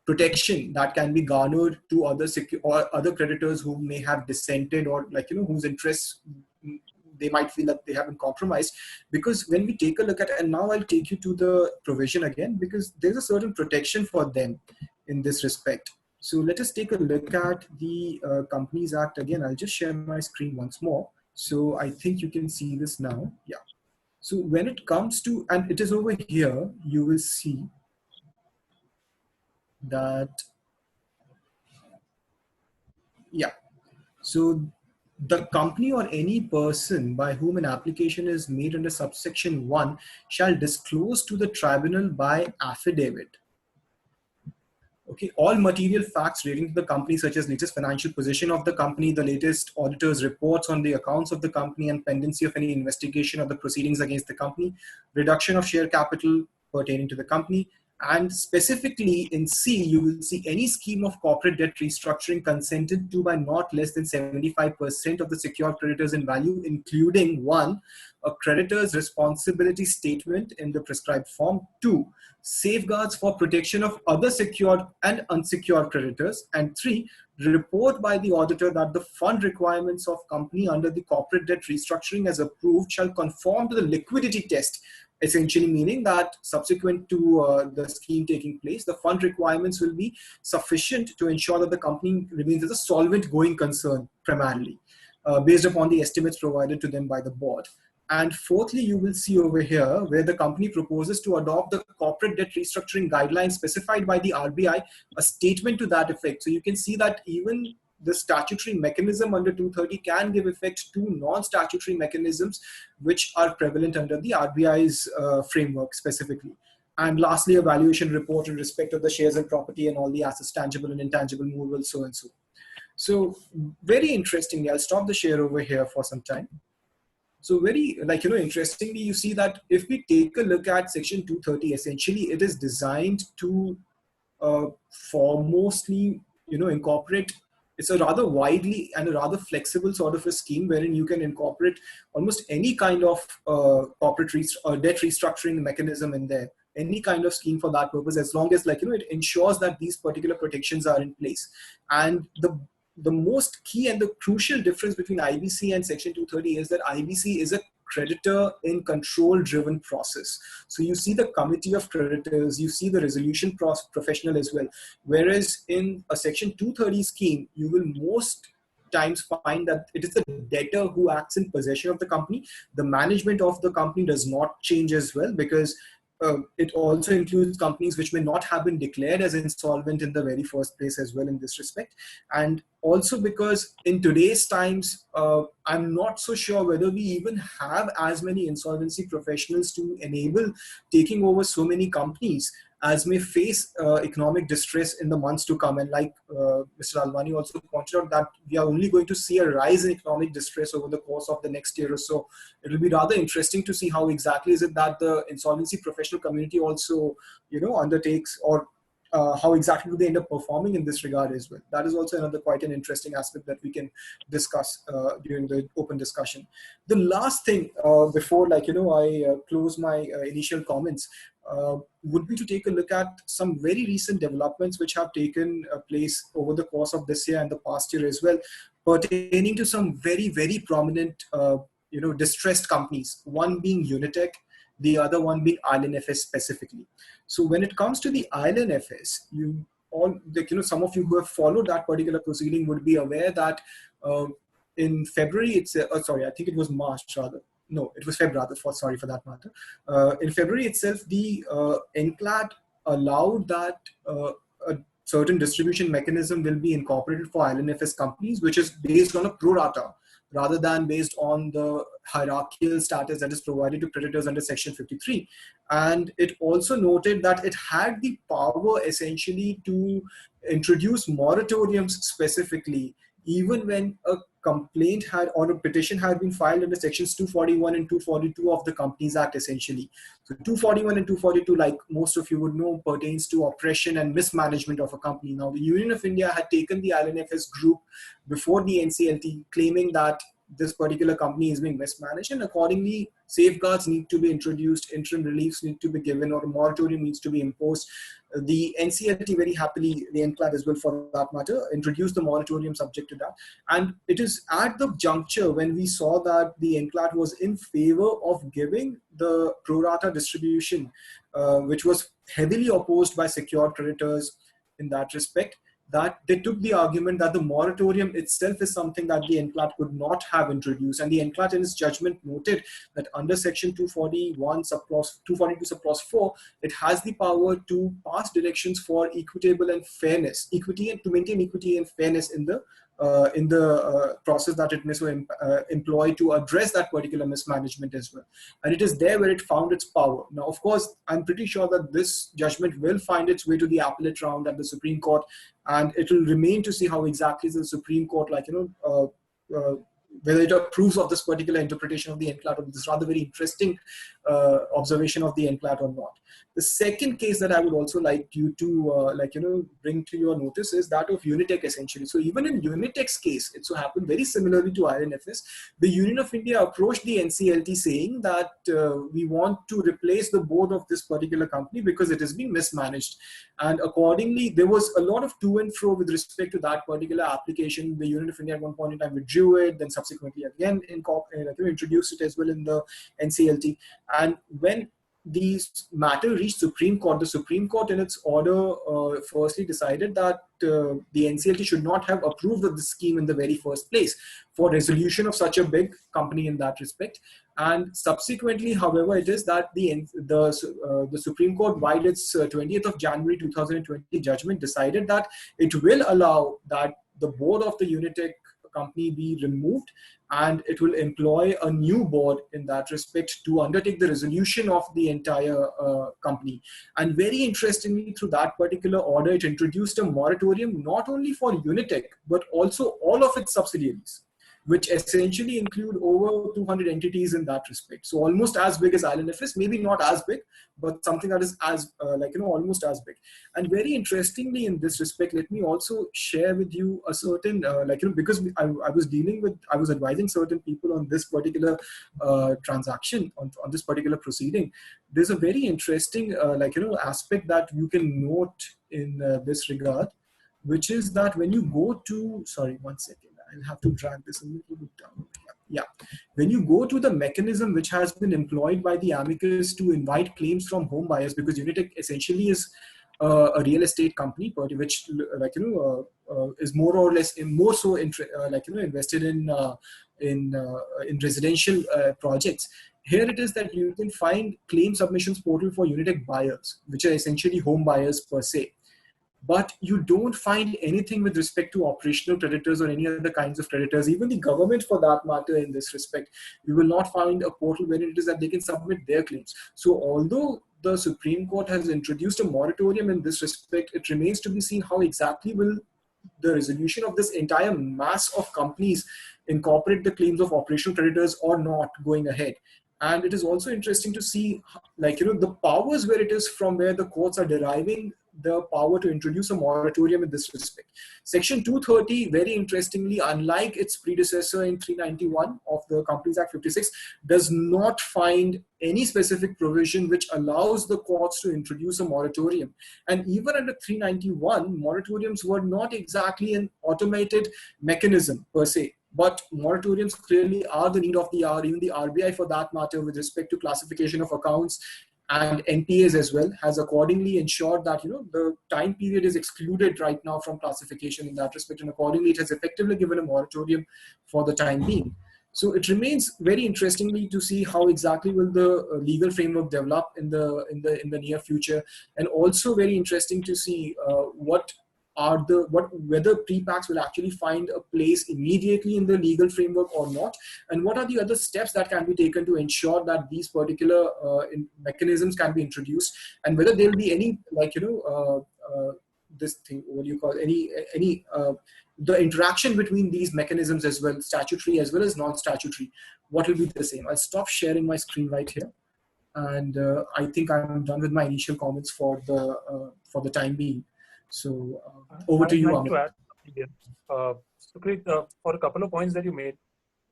protection that can be garnered to other creditors who may have dissented or whose interests they might feel that they have been compromised. Because when we take a look at, and now I'll take you to the provision again, because there's a certain protection for them in this respect. So let us take a look at the Companies Act again. I'll just share my screen once more. So I think you can see this now. Yeah. So when it comes to, and it is over here, you will see that, yeah. So the company or any person by whom an application is made under subsection 1 shall disclose to the tribunal by affidavit, okay, all material facts relating to the company, such as latest financial position of the company, the latest auditor's reports on the accounts of the company, and pendency of any investigation of the proceedings against the company, reduction of share capital pertaining to the company. And specifically in C, you will see any scheme of corporate debt restructuring consented to by not less than 75% of the secured creditors in value, including 1, a creditor's responsibility statement in the prescribed form, 2, safeguards for protection of other secured and unsecured creditors, and 3, report by the auditor that the fund requirements of company under the corporate debt restructuring as approved shall conform to the liquidity test, essentially meaning that subsequent to the scheme taking place, the fund requirements will be sufficient to ensure that the company remains as a solvent going concern primarily, based upon the estimates provided to them by the board. And fourthly, you will see over here where the company proposes to adopt the corporate debt restructuring guidelines specified by the RBI, a statement to that effect. So you can see that even the statutory mechanism under 230 can give effect to non-statutory mechanisms which are prevalent under the RBI's framework specifically. And lastly, a valuation report in respect of the shares and property and all the assets, tangible and intangible, movable, so and so. So very interestingly, I'll stop the share over here for some time. So very, interestingly, you see that if we take a look at section 230, essentially it is designed to foremostly, incorporate. It's a rather widely and a rather flexible sort of a scheme wherein you can incorporate almost any kind of corporate debt restructuring mechanism in there, any kind of scheme for that purpose, as long as it ensures that these particular protections are in place. And the most key and the crucial difference between IBC and section 230 is that IBC is a creditor in control driven process. So you see the committee of creditors, you see the resolution professional as well. Whereas in a section 230 scheme, you will most times find that it is the debtor who acts in possession of the company. The management of the company does not change as well, because it also includes companies which may not have been declared as insolvent in the very first place as well in this respect. And also because in today's times, I'm not so sure whether we even have as many insolvency professionals to enable taking over so many companies as may face economic distress in the months to come. And like Mr. Lalwani also pointed out, that we are only going to see a rise in economic distress over the course of the next year or so. It will be rather interesting to see how exactly is it that the insolvency professional community also, undertakes, or how exactly do they end up performing in this regard as well. That is also another quite an interesting aspect that we can discuss during the open discussion. The last thing before I close my initial comments would be to take a look at some very recent developments which have taken place over the course of this year and the past year as well, pertaining to some very, very prominent distressed companies, one being Unitech, the other one being ILNFS specifically. So when it comes to the ILNFS, some of you who have followed that particular proceeding would be aware that in February, sorry, I think it was March rather. No, it was February rather, sorry for that matter. In February itself, the NCLAT allowed that a certain distribution mechanism will be incorporated for ILNFS companies, which is based on a pro rata rather than based on the hierarchical status that is provided to creditors under Section 53. And it also noted that it had the power essentially to introduce moratoriums specifically, even when a complaint had or a petition had been filed under sections 241 and 242 of the Companies Act essentially. So 241 and 242, like most of you would know, pertains to oppression and mismanagement of a company. Now, the Union of India had taken the ILNFS group before the NCLT, claiming that this particular company is being mismanaged, and accordingly safeguards need to be introduced, interim reliefs need to be given, or a moratorium needs to be imposed. The NCLT very happily, the NCLAT as well for that matter, introduced the moratorium subject to that. And it is at the juncture when we saw that the NCLAT was in favor of giving the pro rata distribution, which was heavily opposed by secured creditors in that respect, that they took the argument that the moratorium itself is something that the NCLAT could not have introduced. And the NCLAT in its judgment noted that under section 241 subclause 242 subclause 4, it has the power to pass directions for equitable and fairness, equity, and to maintain equity and fairness in the process that it may so employ to address that particular mismanagement as well. And it is there where it found its power. Now, of course, I'm pretty sure that this judgment will find its way to the appellate round at the Supreme Court, and it will remain to see how exactly the Supreme Court, whether it approves of this particular interpretation of the NCLAT, or this rather very interesting observation of the NCLAT or not. The second case that I would also like you to bring to your notice is that of Unitech essentially. So even in Unitech's case, it so happened very similarly to ILNFS. The Union of India approached the NCLT saying that we want to replace the board of this particular company because it is being mismanaged. And accordingly, there was a lot of to and fro with respect to that particular application. The Union of India at one point in time withdrew it, then subsequently again introduced it as well in the NCLT. And when the matter reached Supreme Court, the Supreme Court in its order firstly decided that the NCLT should not have approved of the scheme in the very first place for resolution of such a big company in that respect. And subsequently, however, it is that the Supreme Court, by its 20th of January 2020 judgment, decided that it will allow that the board of the Unitech company be removed, and it will employ a new board in that respect to undertake the resolution of the entire company. And very interestingly, through that particular order, it introduced a moratorium not only for Unitech, but also all of its subsidiaries, which essentially include over 200 entities in that respect. So almost as big as ILNFS, maybe not as big, but something that is as almost as big. And very interestingly in this respect, let me also share with you a certain, because I was advising certain people on this particular transaction, on this particular proceeding. There's a very interesting, aspect that you can note in this regard, which is that when you go to, sorry, one second. I'll have to drag this a little bit down. Yeah. When you go to the mechanism which has been employed by the amicus to invite claims from home buyers, because Unitech essentially is a real estate company, which is more or less invested in residential projects. Here it is that you can find claim submissions portal for Unitech buyers, which are essentially home buyers per se. But you don't find anything with respect to operational creditors or any other kinds of creditors, even the government for that matter in this respect. You will not find a portal where it is that they can submit their claims. So although the Supreme Court has introduced a moratorium in this respect, it remains to be seen how exactly will the resolution of this entire mass of companies incorporate the claims of operational creditors or not going ahead. And it is also interesting to see, the powers where it is from where the courts are deriving the power to introduce a moratorium in this respect. Section 230, very interestingly, unlike its predecessor in 391 of the Companies Act 56, does not find any specific provision which allows the courts to introduce a moratorium. And even under 391, moratoriums were not exactly an automated mechanism per se. But moratoriums clearly are the need of the hour, even the RBI for that matter, with respect to classification of accounts and NPAs as well, has accordingly ensured that the time period is excluded right now from classification in that respect, and accordingly it has effectively given a moratorium for the time being. So it remains very interestingly to see how exactly will the legal framework develop in the near future, and also very interesting to see whether pre-packs will actually find a place immediately in the legal framework or not, and what are the other steps that can be taken to ensure that these particular mechanisms can be introduced, and whether there will be any this thing, what do you call, any the interaction between these mechanisms as well, statutory as well as non-statutory, what will be the same. I'll stop sharing my screen right here, and I think I'm done with my initial comments for the time being. So over to you, I'd like Amit. to add something here. Sukrit, for a couple of points that you made,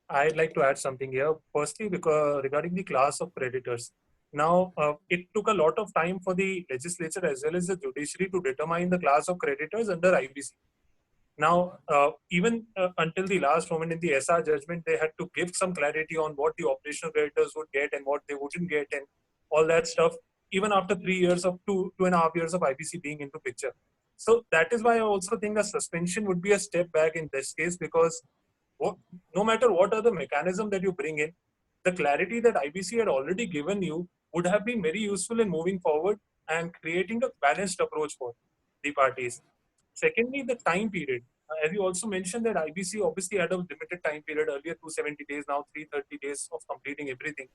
I'd like to add something here. Firstly, because regarding the class of creditors. Now, it took a lot of time for the legislature as well as the judiciary to determine the class of creditors under IBC. Now, even until the last moment in the SR judgment, they had to give some clarity on what the operational creditors would get and what they wouldn't get and all that stuff, even after 3 years of 2.5 years of IBC being into picture. So that is why I also think a suspension would be a step back in this case, because no matter what other mechanism that you bring in, the clarity that IBC had already given you would have been very useful in moving forward and creating a balanced approach for the parties. Secondly, the time period. As you also mentioned that IBC obviously had a limited time period earlier, 270 days, now 330 days of completing everything.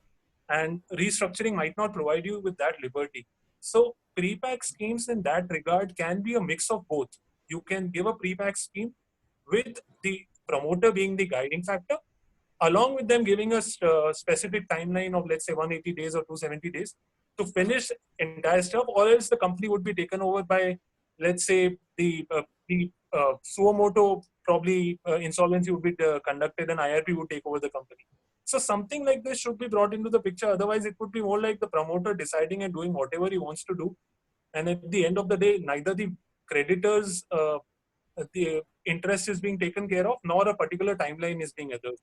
And restructuring might not provide you with that liberty. So pre-pack schemes in that regard can be a mix of both. You can give a pre-pack scheme with the promoter being the guiding factor, along with them giving us a specific timeline of, let's say, 180 days or 270 days to finish entire stuff, or else the company would be taken over by, let's say, the suo moto, probably insolvency would be conducted and IRP would take over the company. So something like this should be brought into the picture. Otherwise, it would be more like the promoter deciding and doing whatever he wants to do. And at the end of the day, neither the creditors' the interest is being taken care of, nor a particular timeline is being adhered.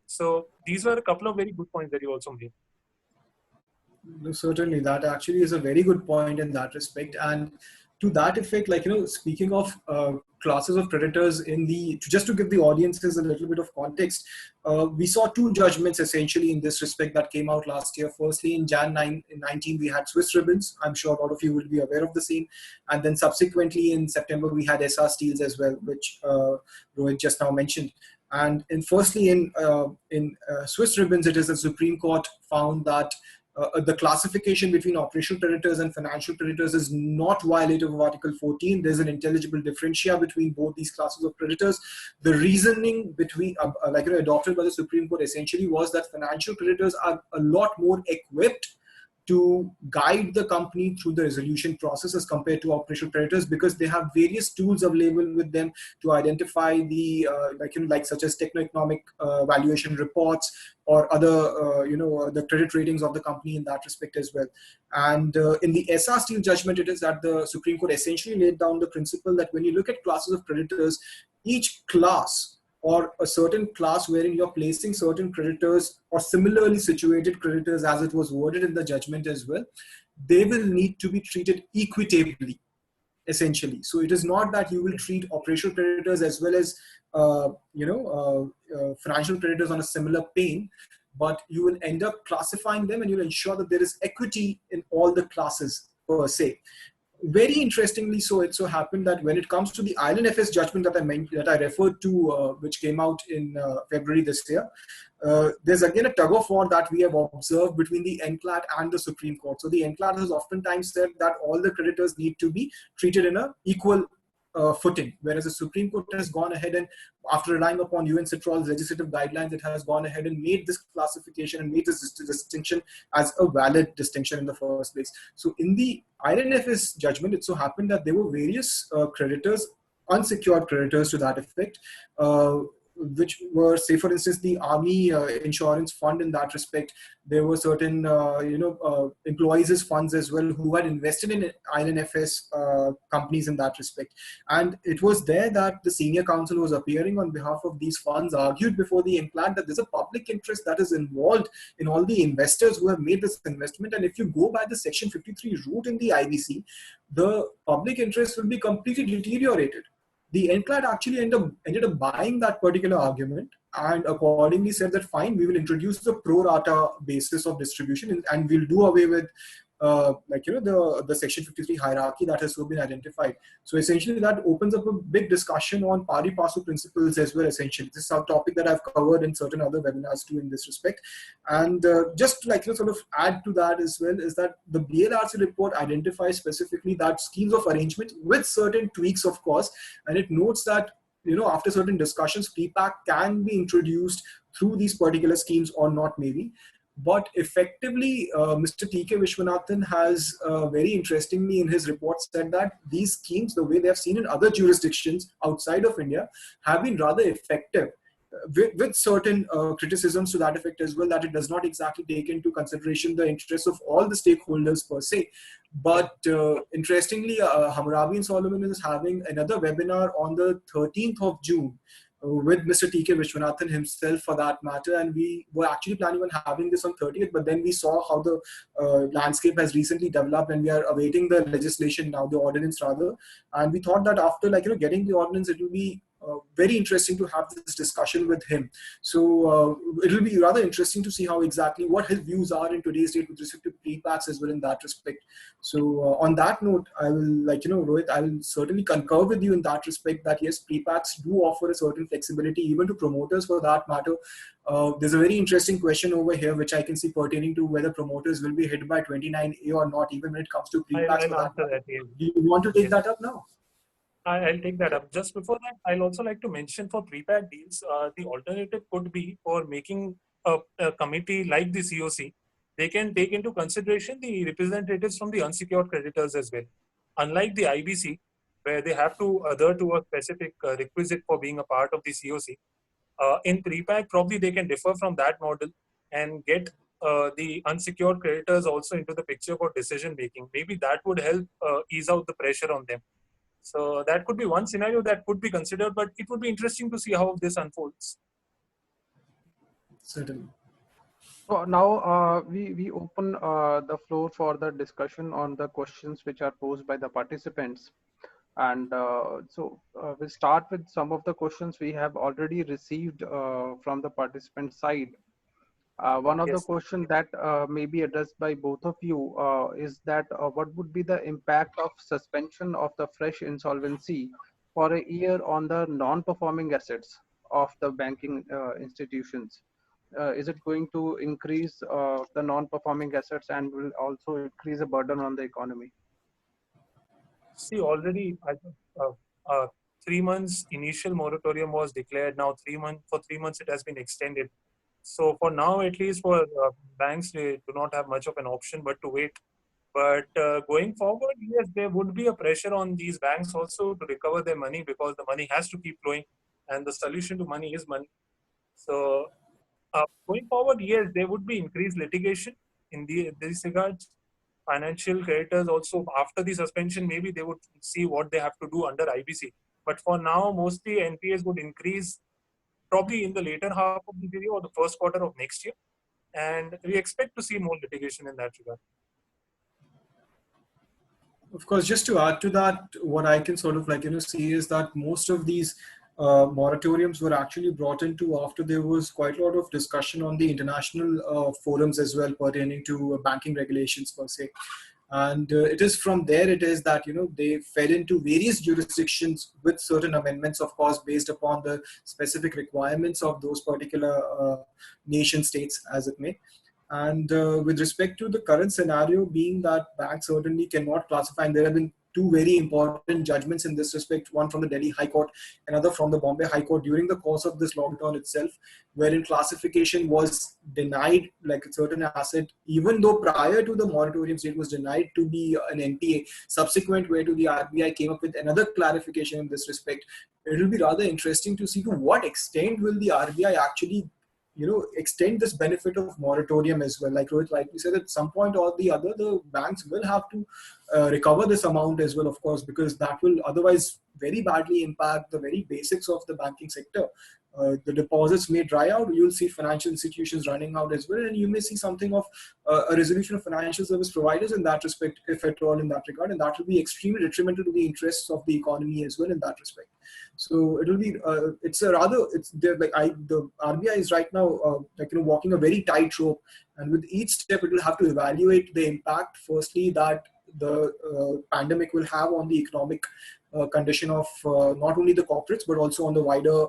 So these were a couple of very good points that you also made. No, certainly, that actually is a very good point in that respect. And to that effect, speaking of classes of creditors just to give the audiences a little bit of context, we saw two judgments essentially in this respect that came out last year. Firstly, in Jan 19, we had Swiss Ribbons. I'm sure a lot of you will be aware of the same. And then subsequently in September, we had SR Steels as well, which Rohit just now mentioned. And firstly, in Swiss Ribbons, it is the Supreme Court found that the classification between operational creditors and financial creditors is not violative of Article 14. There's an intelligible differentia between both these classes of creditors. The reasoning between, adopted by the Supreme Court essentially was that financial creditors are a lot more equipped to guide the company through the resolution process as compared to operational creditors, because they have various tools available with them to identify the such as techno-economic valuation reports or other the credit ratings of the company in that respect as well. And in the SR Steel judgment, it is that the Supreme Court essentially laid down the principle that when you look at classes of creditors, each class or a certain class wherein you're placing certain creditors or similarly situated creditors, as it was worded in the judgment as well, they will need to be treated equitably, essentially. So it is not that you will treat operational creditors as well as financial creditors on a similar plane, but you will end up classifying them and you'll ensure that there is equity in all the classes per se. Very interestingly, so it so happened that when it comes to the ILNFS judgment that I referred to, which came out in February this year, there's again a tug of war that we have observed between the NCLAT and the Supreme Court. So the NCLAT has oftentimes said that all the creditors need to be treated in an equal footing, whereas the Supreme Court has gone ahead and, after relying upon UN CITROL's legislative guidelines, it has gone ahead and made this classification and made this distinction as a valid distinction in the first place. So in the ILNFS judgment, it so happened that there were various creditors, unsecured creditors to that effect, which were, say for instance, the army insurance fund. In that respect, there were certain employees' funds as well who had invested in ILNFS companies in that respect. And it was there that the senior counsel was appearing on behalf of these funds, argued before the NCLAT that there's a public interest that is involved in all the investors who have made this investment. And if you go by the Section 53 route in the IBC, the public interest will be completely deteriorated. The NCLAT actually ended up buying that particular argument and accordingly said that fine, we will introduce the pro rata basis of distribution and we'll do away with the Section 53 hierarchy that has so been identified. So essentially that opens up a big discussion on pari passu principles as well. Essentially, this is a topic that I've covered in certain other webinars too in this respect. And just to sort of add to that as well is that the BLRC report identifies specifically that schemes of arrangement with certain tweaks, of course, and it notes that after certain discussions, pre-pack can be introduced through these particular schemes or not, maybe. But effectively, Mr. T.K. Vishwanathan has very interestingly in his report said that these schemes, the way they have seen in other jurisdictions outside of India, have been rather effective. With certain criticisms to that effect as well, that it does not exactly take into consideration the interests of all the stakeholders per se. But interestingly, Hammurabi and Solomon is having another webinar on the 13th of June with Mr. T.K. Vishwanathan himself for that matter. And we were actually planning on having this on 30th, but then we saw how the landscape has recently developed and we are awaiting the legislation now, the ordinance rather. And we thought that after getting the ordinance, it will be very interesting to have this discussion with him. So it will be rather interesting to see how exactly what his views are in today's date with respect to pre-packs as well in that respect. So on that note, I will Rohit, I will certainly concur with you in that respect that yes, pre-packs do offer a certain flexibility even to promoters for that matter. There's a very interesting question over here which I can see pertaining to whether promoters will be hit by 29A or not, even when it comes to pre-packs. Do you want to take that up now? I'll take that up. Just before that, I'll also like to mention for pre-pack deals, the alternative could be for making a committee like the COC. They can take into consideration the representatives from the unsecured creditors as well. Unlike the IBC, where they have to adhere to a specific requisite for being a part of the COC, in pre-pack, probably they can differ from that model and get the unsecured creditors also into the picture for decision making. Maybe that would help ease out the pressure on them. So that could be one scenario that could be considered, but it would be interesting to see how this unfolds. Certainly. So now we open the floor for the discussion on the questions which are posed by the participants. And we'll start with some of the questions we have already received from the participant side. One of the questions that may be addressed by both of you is that what would be the impact of suspension of the fresh insolvency for a year on the non-performing assets of the banking institutions? Is it going to increase the non-performing assets and will also increase a burden on the economy? See, already I think 3 months initial moratorium was declared. Now for 3 months it has been extended. So for now, at least for banks, they do not have much of an option but to wait. But going forward, yes, there would be a pressure on these banks also to recover their money because the money has to keep flowing and the solution to money is money. So going forward, yes, there would be increased litigation in these regards. Financial creditors also, after the suspension, maybe they would see what they have to do under IBC. But for now, mostly NPAs would increase probably in the later half of the year or the first quarter of next year. And we expect to see more litigation in that regard. Of course, just to add to that, what I can sort of see is that most of these moratoriums were actually brought into after there was quite a lot of discussion on the international forums as well pertaining to banking regulations per se. And it is from there it is that, they fed into various jurisdictions with certain amendments, of course, based upon the specific requirements of those particular nation states, as it may. And with respect to the current scenario being that banks certainly cannot classify, and there have been two very important judgments in this respect, one from the Delhi High Court, another from the Bombay High Court during the course of this lockdown itself, wherein classification was denied, like a certain asset, even though prior to the moratorium state was denied to be an NPA, subsequent where to the RBI came up with another clarification in this respect. It will be rather interesting to see to what extent will the RBI actually extend this benefit of moratorium as well. Like Rohit rightly said, at some point or the other, the banks will have to recover this amount as well, of course, because that will otherwise very badly impact the very basics of the banking sector. The deposits may dry out, you'll see financial institutions running out as well, and you may see something of a resolution of financial service providers in that respect, if at all in that regard, and that will be extremely detrimental to the interests of the economy as well in that respect. So it will be, the RBI is right now walking a very tight rope, and with each step it will have to evaluate the impact, firstly, that the pandemic will have on the economic condition of not only the corporates but also on the wider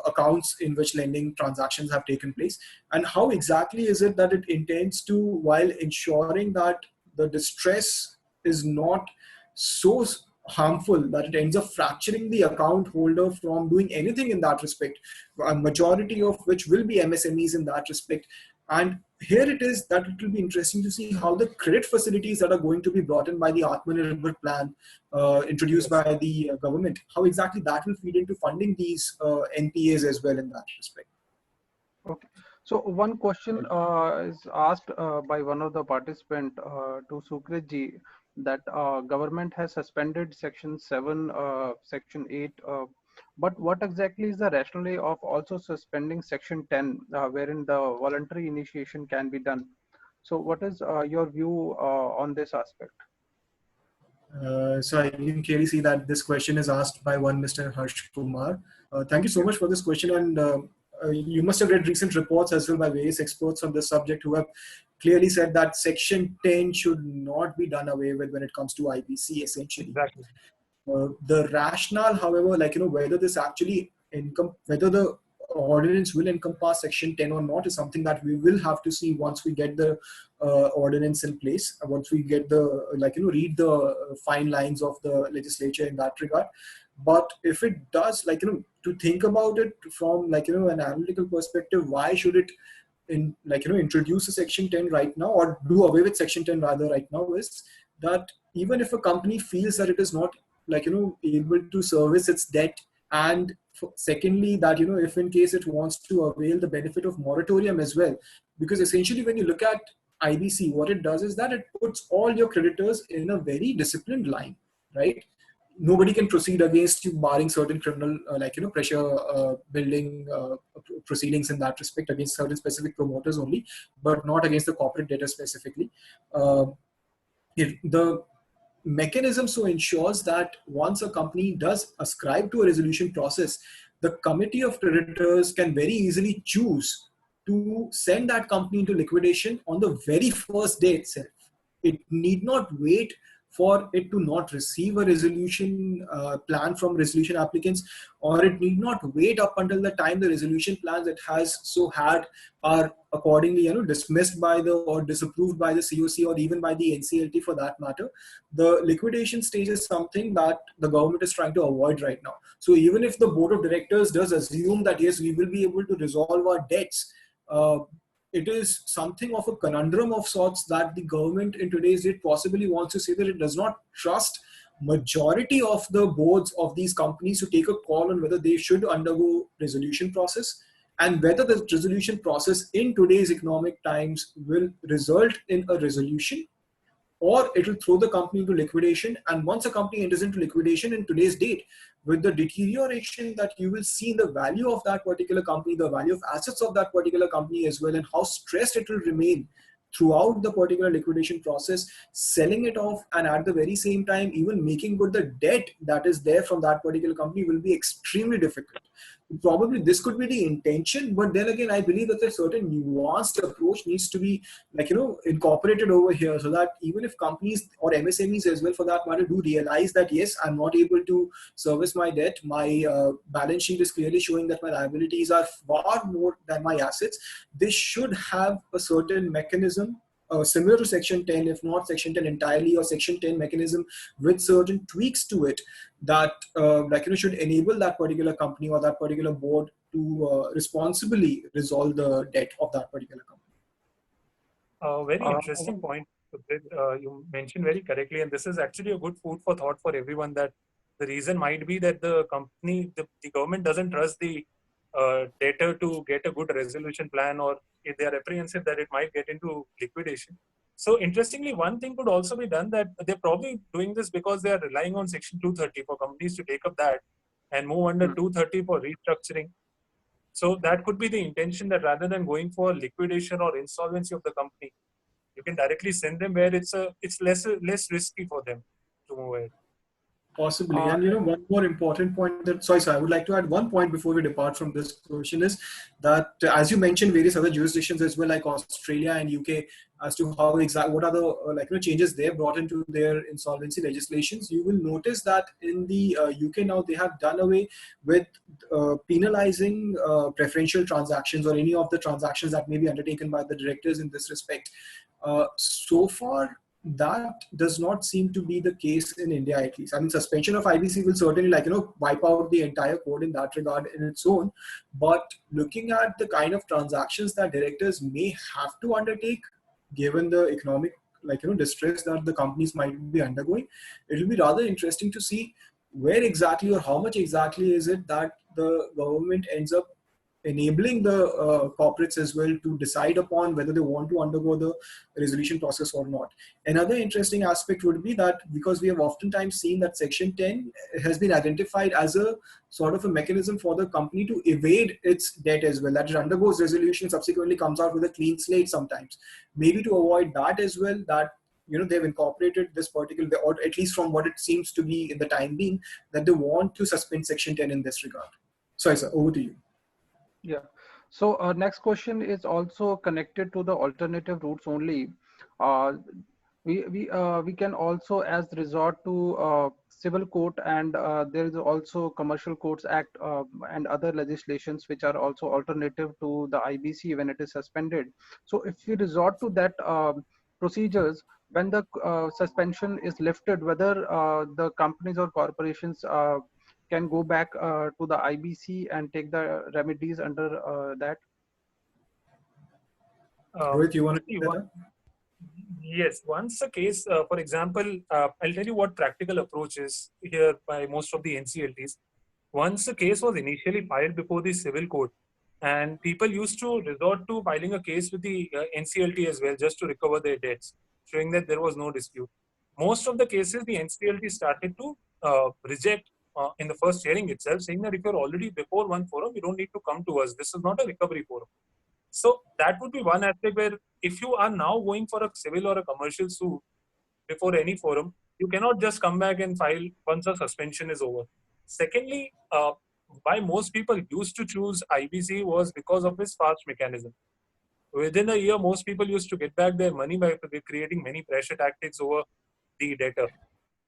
accounts in which lending transactions have taken place, and how exactly is it that it intends to, while ensuring that the distress is not so harmful that it ends up fracturing the account holder from doing anything in that respect, a majority of which will be MSMEs in that respect. And here it is that it will be interesting to see how the credit facilities that are going to be brought in by the Atmanirbhar plan introduced by the government, how exactly that will feed into funding these NPAs as well in that respect. Okay. So one question is asked by one of the participants to Sukrit ji, that government has suspended Section 7, Section 8, but what exactly is the rationale of also suspending Section 10, wherein the voluntary initiation can be done? So what is your view on this aspect? So I can clearly see that this question is asked by one Mr. Harsh Kumar. Thank you so much for this question, and you must have read recent reports as well by various experts on this subject who have clearly said that Section 10 should not be done away with when it comes to IBC, essentially. Exactly. The rationale, however, whether this actually whether the ordinance will encompass Section 10 or not is something that we will have to see once we get the ordinance in place, once we get the read the fine lines of the legislature in that regard. But if it does, to think about it from an analytical perspective, why should it introduce a Section 10 right now, or do away with Section 10 rather right now, is that even if a company feels that it is not able to service its debt, and secondly that if in case it wants to avail the benefit of moratorium as well, because essentially when you look at IBC, what it does is that it puts all your creditors in a very disciplined line, right? Nobody can proceed against you barring certain criminal pressure building proceedings in that respect against certain specific promoters only, but not against the corporate debtors specifically. The mechanism so ensures that once a company does ascribe to a resolution process, the committee of creditors can very easily choose to send that company into liquidation on the very first day itself. It need not wait for it to not receive a resolution plan from resolution applicants, or it need not wait up until the time the resolution plans it has had are accordingly dismissed by or disapproved by the COC or even by the NCLT for that matter. The liquidation stage is something that the government is trying to avoid right now. So even if the board of directors does assume that yes, we will be able to resolve our debts, it is something of a conundrum of sorts that the government in today's date possibly wants to say that it does not trust majority of the boards of these companies to take a call on whether they should undergo resolution process, and whether the resolution process in today's economic times will result in a resolution, or it will throw the company into liquidation. And once a company enters into liquidation in today's date, with the deterioration that you will see in the value of that particular company, the value of assets of that particular company as well, and how stressed it will remain throughout the particular liquidation process, selling it off and at the very same time even making good the debt that is there from that particular company will be extremely difficult. Probably this could be the intention, but then again I believe that a certain nuanced approach needs to be incorporated over here, so that even if companies or MSMEs as well for that matter do realize that yes, I'm not able to service my debt, my balance sheet is clearly showing that my liabilities are far more than my assets, they should have a certain mechanism similar to Section 10, if not Section 10 entirely, or Section 10 mechanism with certain tweaks to it that should enable that particular company or that particular board to responsibly resolve the debt of that particular company. Very interesting point. You mentioned very correctly, and this is actually a good food for thought for everyone, that the reason might be that the government doesn't trust the debtor to get a good resolution plan, or if they are apprehensive that it might get into liquidation. So interestingly, one thing could also be done, that they're probably doing this because they are relying on Section 230 for companies to take up that and move under 230 for restructuring. So that could be the intention, that rather than going for liquidation or insolvency of the company, you can directly send them where it's less risky for them to move ahead. Possibly. And one more important point I would like to add one point before we depart from this question is that, as you mentioned, various other jurisdictions as well, like Australia and UK, as to how what are the changes they have brought into their insolvency legislations. You will notice that in the UK now, they have done away with penalizing preferential transactions or any of the transactions that may be undertaken by the directors in this respect. So far, that does not seem to be the case in India, at least. I mean, suspension of IBC will certainly wipe out the entire code in that regard in its own. But looking at the kind of transactions that directors may have to undertake, given the economic distress that the companies might be undergoing, it will be rather interesting to see where exactly or how much exactly is it that the government ends up enabling the corporates as well to decide upon whether they want to undergo the resolution process or not. Another interesting aspect would be that, because we have oftentimes seen that Section 10 has been identified as a sort of a mechanism for the company to evade its debt as well, that it undergoes resolution, subsequently comes out with a clean slate sometimes. Maybe to avoid that as well, that they've incorporated this particular, or at least from what it seems to be in the time being, that they want to suspend Section 10 in this regard. Sorry, sir, over to you. Yeah. So next question is also connected to the alternative routes only. We can also as resort to civil court, and there is also Commercial Courts Act and other legislations which are also alternative to the IBC when it is suspended. So if we resort to that procedures, when the suspension is lifted, whether the companies or corporations can go back to the IBC and take the remedies under that? Rohit, you want to take that? Yes, once a case, for example, I'll tell you what practical approach is here by most of the NCLTs. Once a case was initially filed before the civil court, and people used to resort to filing a case with the NCLT as well, just to recover their debts, showing that there was no dispute. Most of the cases, the NCLT started to reject in the first hearing itself, saying that if you're already before one forum, you don't need to come to us. This is not a recovery forum. So that would be one aspect where, if you are now going for a civil or a commercial suit before any forum, you cannot just come back and file once a suspension is over. Secondly, why most people used to choose IBC was because of its fast mechanism. Within a year, most people used to get back their money by creating many pressure tactics over the debtor.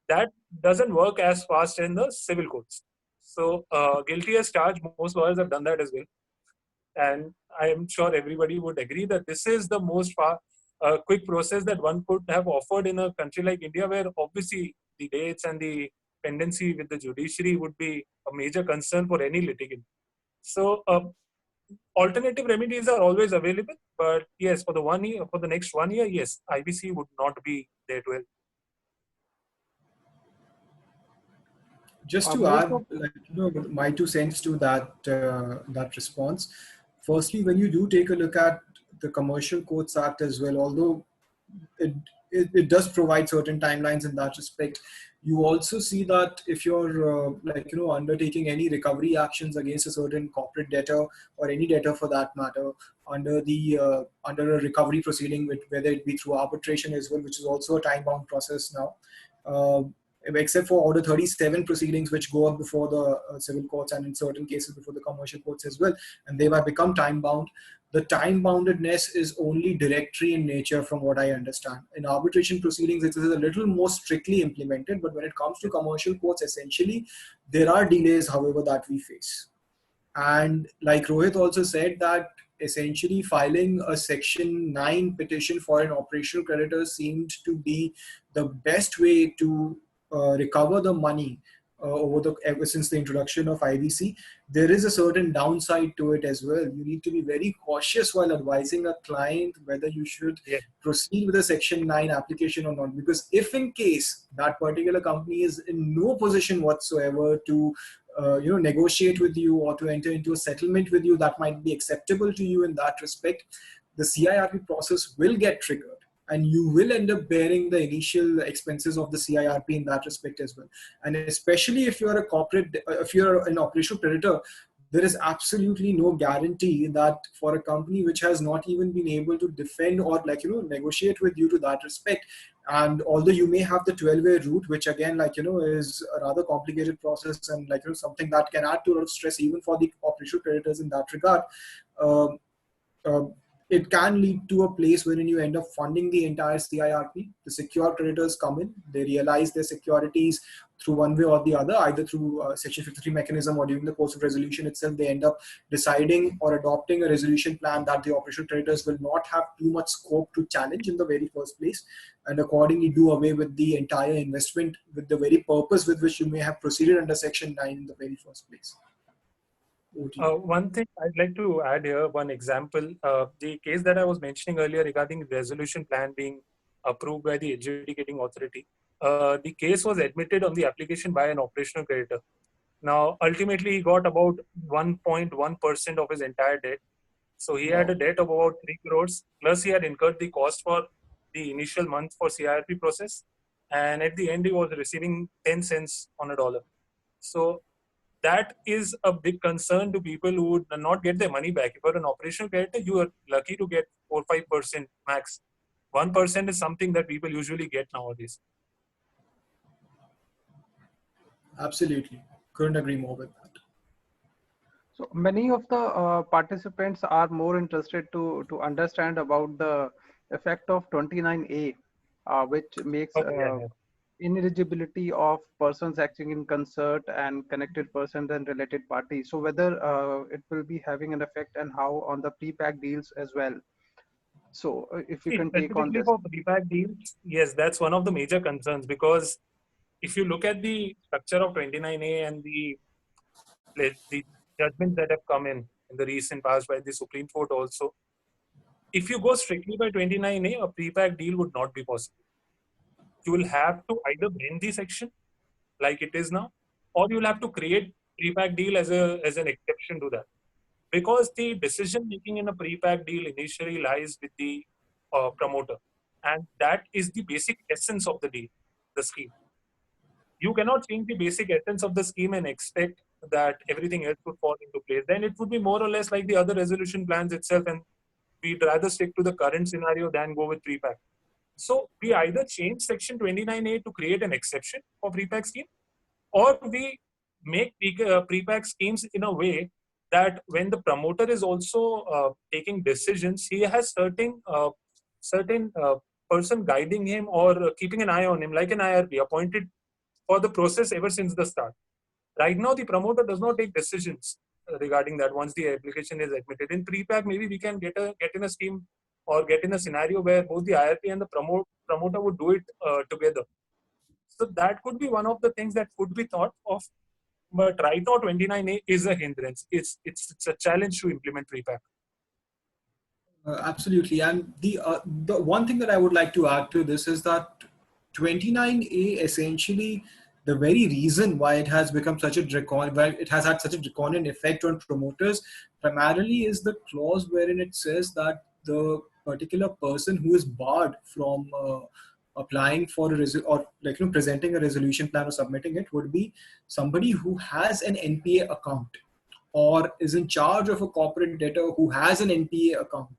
That doesn't work as fast in the civil courts. So guilty as charged, most lawyers have done that as well. And I am sure everybody would agree that this is the most quick process that one could have offered in a country like India, where obviously the dates and the pendency with the judiciary would be a major concern for any litigant. So alternative remedies are always available, but yes, for the next 1 year, yes, IBC would not be there to help. Just to add, my 2 cents to that response. Firstly, when you do take a look at the Commercial Courts Act as well, although it does provide certain timelines in that respect, you also see that if you're undertaking any recovery actions against a certain corporate debtor or any debtor for that matter under a recovery proceeding, whether it be through arbitration as well, which is also a time-bound process now. Except for Order 37 proceedings, which go up before the civil courts and in certain cases before the commercial courts as well, and they have become time-bound. The time-boundedness is only directory in nature from what I understand. In arbitration proceedings, it is a little more strictly implemented, but when it comes to commercial courts, essentially, there are delays, however, that we face. And like Rohit also said, that essentially filing a Section 9 petition for an operational creditor seemed to be the best way to recover the money ever since the introduction of IBC. There is a certain downside to it as well. You need to be very cautious while advising a client whether you should proceed with a Section 9 application or not. Because if in case that particular company is in no position whatsoever to negotiate with you or to enter into a settlement with you that might be acceptable to you in that respect, the CIRP process will get triggered. And you will end up bearing the initial expenses of the CIRP in that respect as well. And especially if you're a corporate, if you're an operational creditor, there is absolutely no guarantee that for a company which has not even been able to defend or negotiate with you to that respect. And although you may have the 12-way route, which again, is a rather complicated process and something that can add to a lot of stress even for the operational creditors in that regard. It can lead to a place wherein you end up funding the entire CIRP. The secure creditors come in, they realize their securities through one way or the other, either through Section 53 mechanism or during the course of resolution itself. They end up deciding or adopting a resolution plan that the operational creditors will not have too much scope to challenge in the very first place, and accordingly do away with the entire investment with the very purpose with which you may have proceeded under Section 9 in the very first place. One thing I'd like to add here, one example, the case that I was mentioning earlier regarding resolution plan being approved by the adjudicating authority, the case was admitted on the application by an operational creditor. Now, ultimately, he got about 1.1% of his entire debt. So he had a debt of about 3 crores, plus he had incurred the cost for the initial month for CIRP process. And at the end, he was receiving 10 cents on a dollar. So that is a big concern to people who would not get their money back. If you're an operational creditor, you are lucky to get 4-5% max. 1% is something that people usually get nowadays. Absolutely. Couldn't agree more with that. So many of the participants are more interested to understand about the effect of 29A, which makes ineligibility of persons acting in concert and connected persons and related parties. So whether it will be having an effect and how on the pre-pack deals as well. So if you can take on this. For pre-pack deals, yes, that's one of the major concerns, because if you look at the structure of 29A and the judgments that have come in the recent past by the Supreme Court also, if you go strictly by 29A, a pre-pack deal would not be possible. You will have to either bend the section like it is now, or you'll have to create pre-pack deal as an exception to that. Because the decision making in a pre-pack deal initially lies with the promoter. And that is the basic essence of the deal, the scheme. You cannot change the basic essence of the scheme and expect that everything else would fall into place. Then it would be more or less like the other resolution plans itself, and we'd rather stick to the current scenario than go with pre-pack. So we either change Section 29A to create an exception for pre-pack scheme, or we make pre-pack schemes in a way that when the promoter is also taking decisions, he has certain person guiding him or keeping an eye on him, like an IRP appointed for the process ever since the start. Right now, the promoter does not take decisions regarding that once the application is admitted. In pre-pack, maybe we can get in a scheme or get in a scenario where both the IRP and the promoter would do it together. So that could be one of the things that could be thought of. But right now, 29A is a hindrance. It's a challenge to implement pre-pack. Absolutely. And the one thing that I would like to add to this is that 29A essentially, the very reason why it has become such a it has had such a draconian effect on promoters primarily is the clause wherein it says that the particular person who is barred from applying for a presenting a resolution plan or submitting it would be somebody who has an NPA account or is in charge of a corporate debtor who has an NPA account.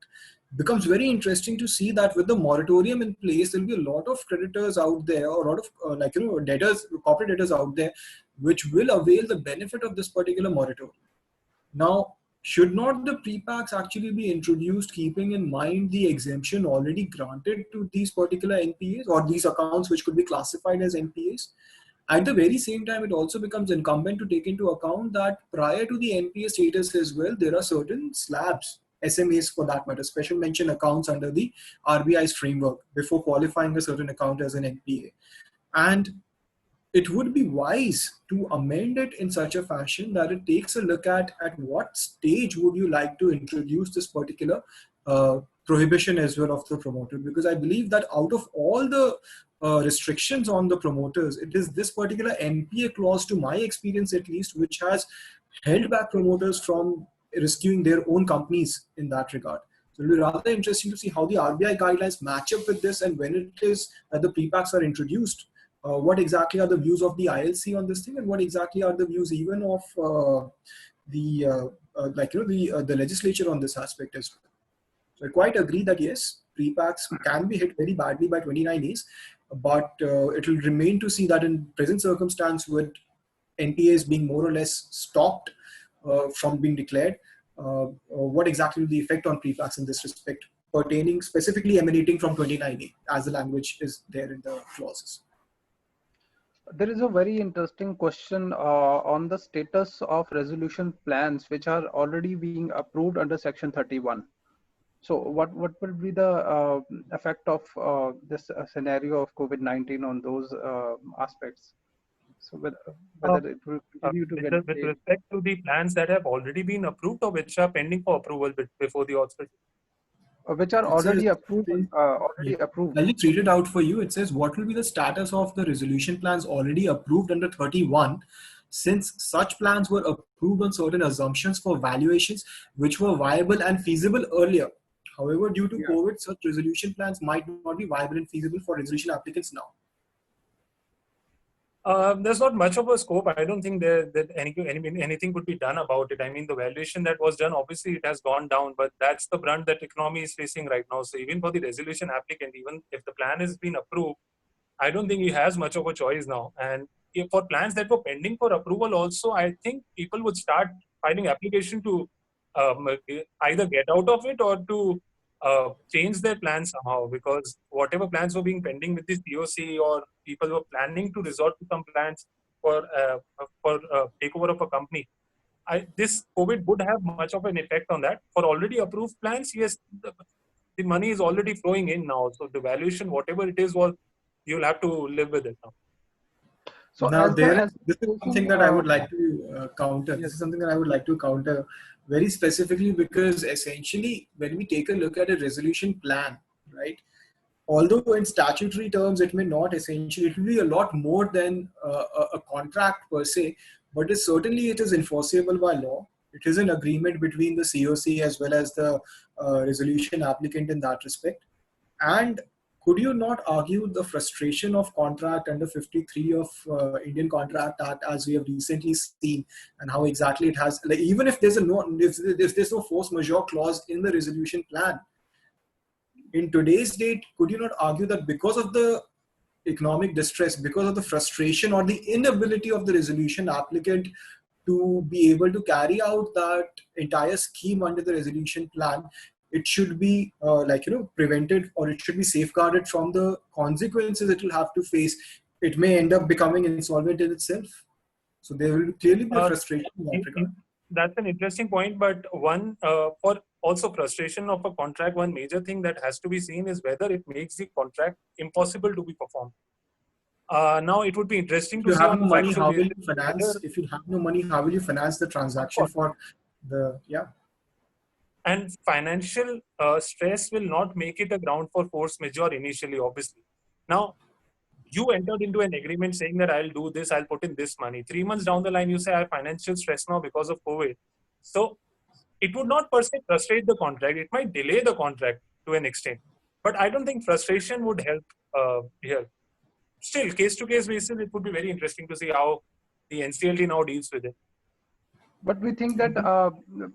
Becomes very interesting to see that with the moratorium in place, there'll be a lot of creditors out there, or a lot of debtors, corporate debtors out there, which will avail the benefit of this particular moratorium. Now, should not the pre-packs actually be introduced keeping in mind the exemption already granted to these particular NPAs or these accounts which could be classified as NPAs? At the very same time, it also becomes incumbent to take into account that prior to the NPA status as well, there are certain slabs SMAs for that matter, special mention accounts under the RBI's framework before qualifying a certain account as an NPA. And it would be wise to amend it in such a fashion that it takes a look at what stage would you like to introduce this particular prohibition as well of the promoter, because I believe that out of all the restrictions on the promoters, it is this particular NPA clause, to my experience at least, which has held back promoters from rescuing their own companies in that regard. So it will be rather interesting to see how the RBI guidelines match up with this, and when it is that the pre-packs are introduced, what exactly are the views of the ILC on this thing, and what exactly are the views even of the legislature on this aspect as well. So I quite agree that yes, pre-packs can be hit very badly by 29As, but it will remain to see that in present circumstance, with NPAs being more or less stopped from being declared, what exactly will the effect on pre-packs in this respect, pertaining specifically emanating from 29A, as the language is there in the clauses. There is a very interesting question on the status of resolution plans which are already being approved under Section 31. So what will be the effect of this scenario of COVID-19 on those aspects? So whether it will continue to get with respect to the plans that have already been approved or which are pending for approval before the authority? Which are already approved. Approved. I'll just read it out for you. It says, what will be the status of the resolution plans already approved under 31, since such plans were approved on certain assumptions for valuations which were viable and feasible earlier. However, due to COVID, such resolution plans might not be viable and feasible for resolution applicants now. There's not much of a scope. I don't think that anything could be done about it. I mean, the valuation that was done, obviously it has gone down, but that's the brunt that economy is facing right now. So even for the resolution applicant, even if the plan has been approved, I don't think he has much of a choice now. And if for plans that were pending for approval also, I think people would start filing application to either get out of it or to change their plans somehow, because whatever plans were being pending with this POC, or people were planning to resort to some plans for takeover of a company, this COVID would have much of an effect on that. For already approved plans, yes, the money is already flowing in now. So the valuation, whatever it is, you'll have to live with it now. So now this is something that I would like to counter. Yes. This is something that I would like to counter very specifically, because essentially when we take a look at a resolution plan, right, although in statutory terms it may not, essentially it will be a lot more than a contract per se, but it is enforceable by law. It is an agreement between the COC as well as the resolution applicant in that respect. And could you not argue the frustration of contract under 53 of Indian Contract Act, as we have recently seen, and how exactly it has, like, even if there's no force majeure clause in the resolution plan, in today's date, could you not argue that because of the economic distress, because of the frustration or the inability of the resolution applicant to be able to carry out that entire scheme under the resolution plan, it should be prevented, or it should be safeguarded from the consequences it will have to face? It may end up becoming insolvent in itself. So there will clearly be a frustration in that regard. That's an interesting point, but one for also frustration of a contract, one major thing that has to be seen is whether it makes the contract impossible to be performed. Now it would be interesting to see on no money, how will you finance? If you have no money, how will you finance the transaction for the And financial stress will not make it a ground for force majeure initially, obviously. Now, you entered into an agreement saying that I'll do this, I'll put in this money. 3 months down the line, you say I have financial stress now because of COVID. So it would not per se frustrate the contract. It might delay the contract to an extent. But I don't think frustration would help here. Still, case-to-case basis, it would be very interesting to see how the NCLT now deals with it. But we think that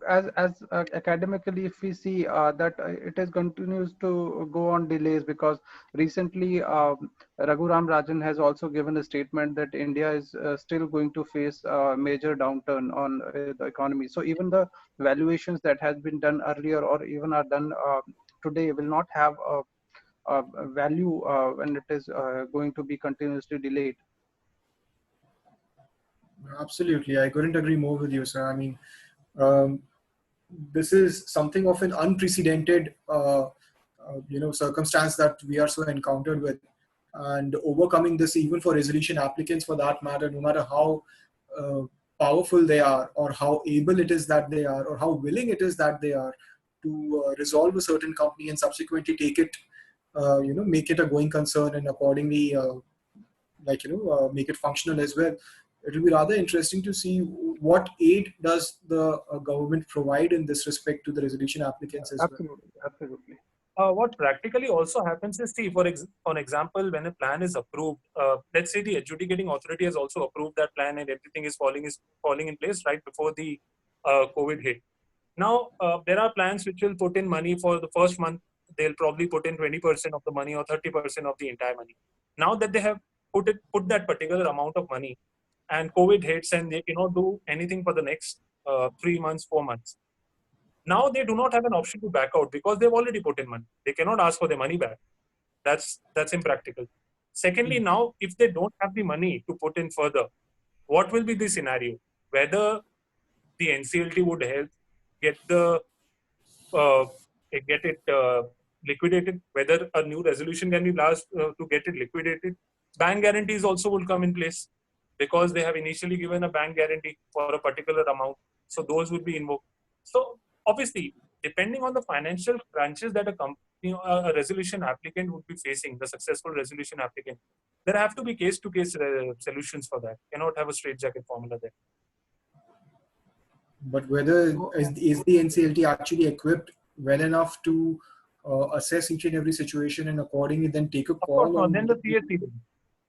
as academically, if we see that it is continues to go on delays, because recently Raghuram Rajan has also given a statement that India is still going to face a major downturn on the economy. So even the valuations that has been done earlier or even are done today will not have a value when it is going to be continuously delayed. Absolutely, I couldn't agree more with you, sir. I mean, this is something of an unprecedented circumstance that we are so encountered with, and overcoming this, even for resolution applicants for that matter, no matter how uh, powerful they are, or how able it is that they are, or how willing it is that they are to resolve a certain company and subsequently take it, make it a going concern, and accordingly make it functional as well. It will be rather interesting to see what aid does the government provide in this respect to the resolution applicants as well. Absolutely, absolutely. What practically also happens is, see, for example, when a plan is approved, let's say the adjudicating authority has also approved that plan and everything is falling in place right before the COVID hit. Now, there are plans which will put in money for the first month. They'll probably put in 20% of the money or 30% of the entire money. Now that they have put that particular amount of money, and COVID hits and they cannot do anything for the next 3 months, 4 months. Now they do not have an option to back out because they've already put in money. They cannot ask for their money back. That's impractical. Secondly, now if they don't have the money to put in further, what will be the scenario? Whether the NCLT would help get it liquidated, whether a new resolution can be passed to get it liquidated. Bank guarantees also will come in place because they have initially given a bank guarantee for a particular amount. So those would be invoked. So obviously, depending on the financial crunches that a resolution applicant would be facing, the successful resolution applicant, there have to be case-to-case solutions for that. Cannot have a straitjacket formula there. But whether is the NCLT actually equipped well enough to assess each and every situation and accordingly then take a call? Of course, then the CSC would.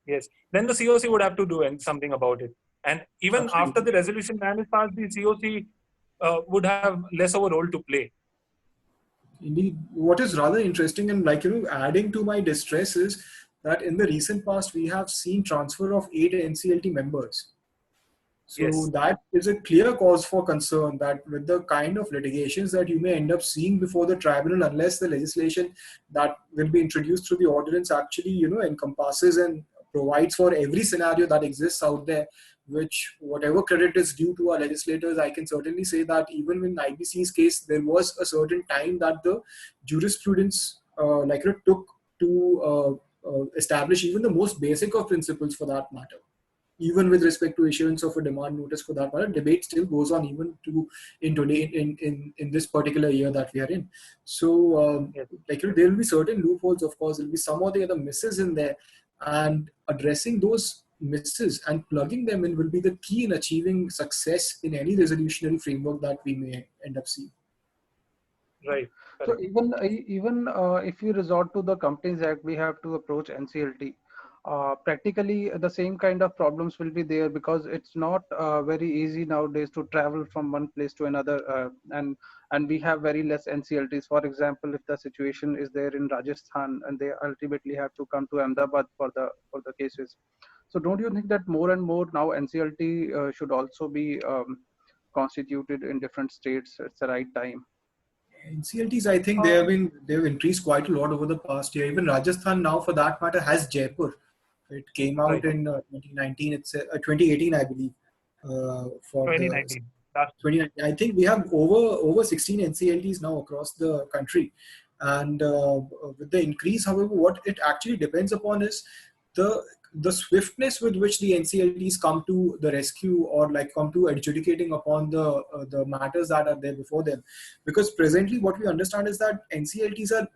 Yes, then the COC would have to do something about it. And even after the resolution plan is passed, the COC would have less of a role to play. Indeed, what is rather interesting and adding to my distress is that in the recent past we have seen transfer of 8 NCLT members. So yes, that is a clear cause for concern that with the kind of litigations that you may end up seeing before the tribunal, unless the legislation that will be introduced through the ordinance actually, encompasses and provides for every scenario that exists out there, which whatever credit is due to our legislators, I can certainly say that even in IBC's case, there was a certain time that the jurisprudence took to establish even the most basic of principles for that matter. Even with respect to issuance of a demand notice for that matter, debate still goes on even in this particular year that we are in. So there will be certain loopholes, of course, there will be some or the other misses in there, and addressing those misses and plugging them in will be the key in achieving success in any resolutionary framework that we may end up seeing. Right. So even if you resort to the Companies Act, we have to approach NCLT. Practically the same kind of problems will be there because it's not very easy nowadays to travel from one place to another, and we have very less NCLTs. For example, if the situation is there in Rajasthan and they ultimately have to come to Ahmedabad for the cases, so don't you think that more and more now NCLT should also be constituted in different states? It's the right time. NCLTs, I think they've increased quite a lot over the past year. Even Rajasthan now, for that matter, has Jaipur. It came out in 2019. It's 2018, I believe. For 2019. 2019. I think we have over 16 NCLTs now across the country, and with the increase, however, what it actually depends upon is the swiftness with which the NCLTs come to the rescue or come to adjudicating upon the matters that are there before them. Because presently what we understand is that NCLTs are,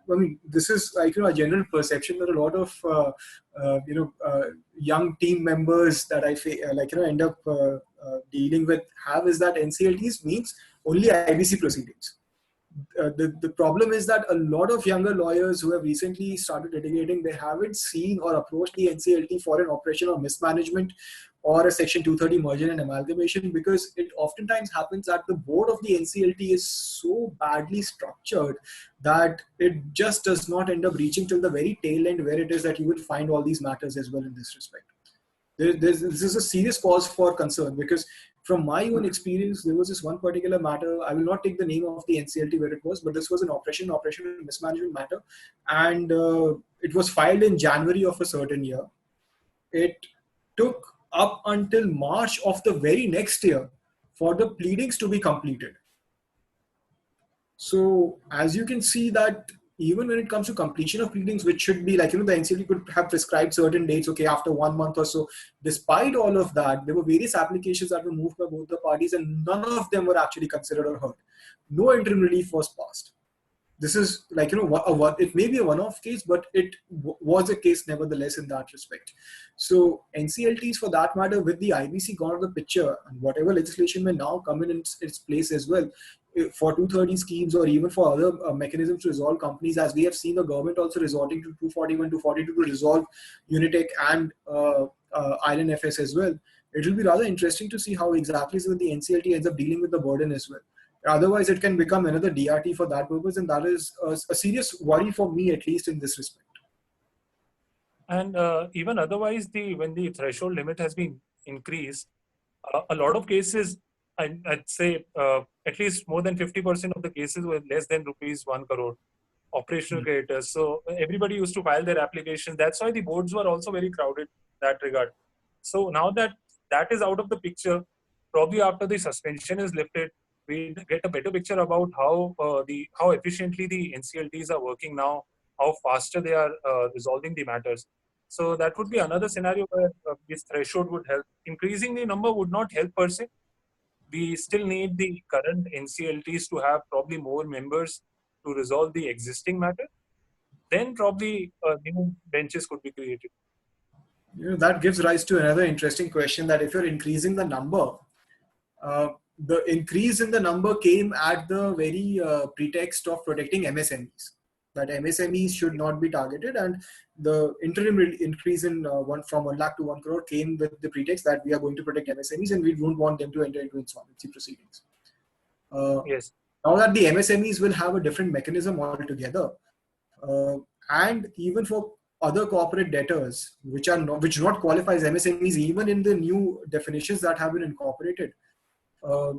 this is a general perception that a lot of young team members that I end up dealing with is that NCLTs means only IBC proceedings. The problem is that a lot of younger lawyers who have recently started litigating, they haven't seen or approached the NCLT for an operation of mismanagement or a Section 230 merger and amalgamation, because it oftentimes happens that the board of the NCLT is so badly structured that it just does not end up reaching till the very tail end where it is that you would find all these matters as well in this respect. This is a serious cause for concern, because from my own experience, there was this one particular matter. I will not take the name of the NCLT where it was, but this was an operation mismanagement matter, and it was filed in January of a certain year. It took up until March of the very next year for the pleadings to be completed. So as you can see that even when it comes to completion of pleadings, which should be like, the NCLT could have prescribed certain dates, okay, after 1 month or so. Despite all of that, there were various applications that were moved by both the parties and none of them were actually considered or heard. No interim relief was passed. This is like, it may be a one-off case, but it was a case nevertheless in that respect. So NCLTs for that matter with the IBC gone out of the picture, and whatever legislation may now come in its place as well, for 230 schemes or even for other mechanisms to resolve companies, as we have seen the government also resorting to 241, 242 to resolve Unitech and ILNFS as well. It will be rather interesting to see how exactly so the NCLT ends up dealing with the burden as well. Otherwise, it can become another DRT for that purpose, and that is a serious worry for me, at least in this respect. And even otherwise, when the threshold limit has been increased, a lot of cases, I'd say at least more than 50% of the cases were less than rupees 1 crore operational creditors. So everybody used to file their applications. That's why the boards were also very crowded in that regard. So now that is out of the picture, probably after the suspension is lifted, we get a better picture about how efficiently the NCLTs are working now, how faster they are resolving the matters. So that would be another scenario where this threshold would help. Increasing the number would not help per se. We still need the current NCLTs to have probably more members to resolve the existing matter. Then probably new benches could be created. That gives rise to another interesting question, that if you're increasing the number, the increase in the number came at the very pretext of protecting MSMEs. That MSMEs should not be targeted, and the interim increase in from 1 lakh to 1 crore came with the pretext that we are going to protect MSMEs and we don't want them to enter into insolvency proceedings. Yes. Now that the MSMEs will have a different mechanism altogether, and even for other corporate debtors which do not qualify as MSMEs, even in the new definitions that have been incorporated,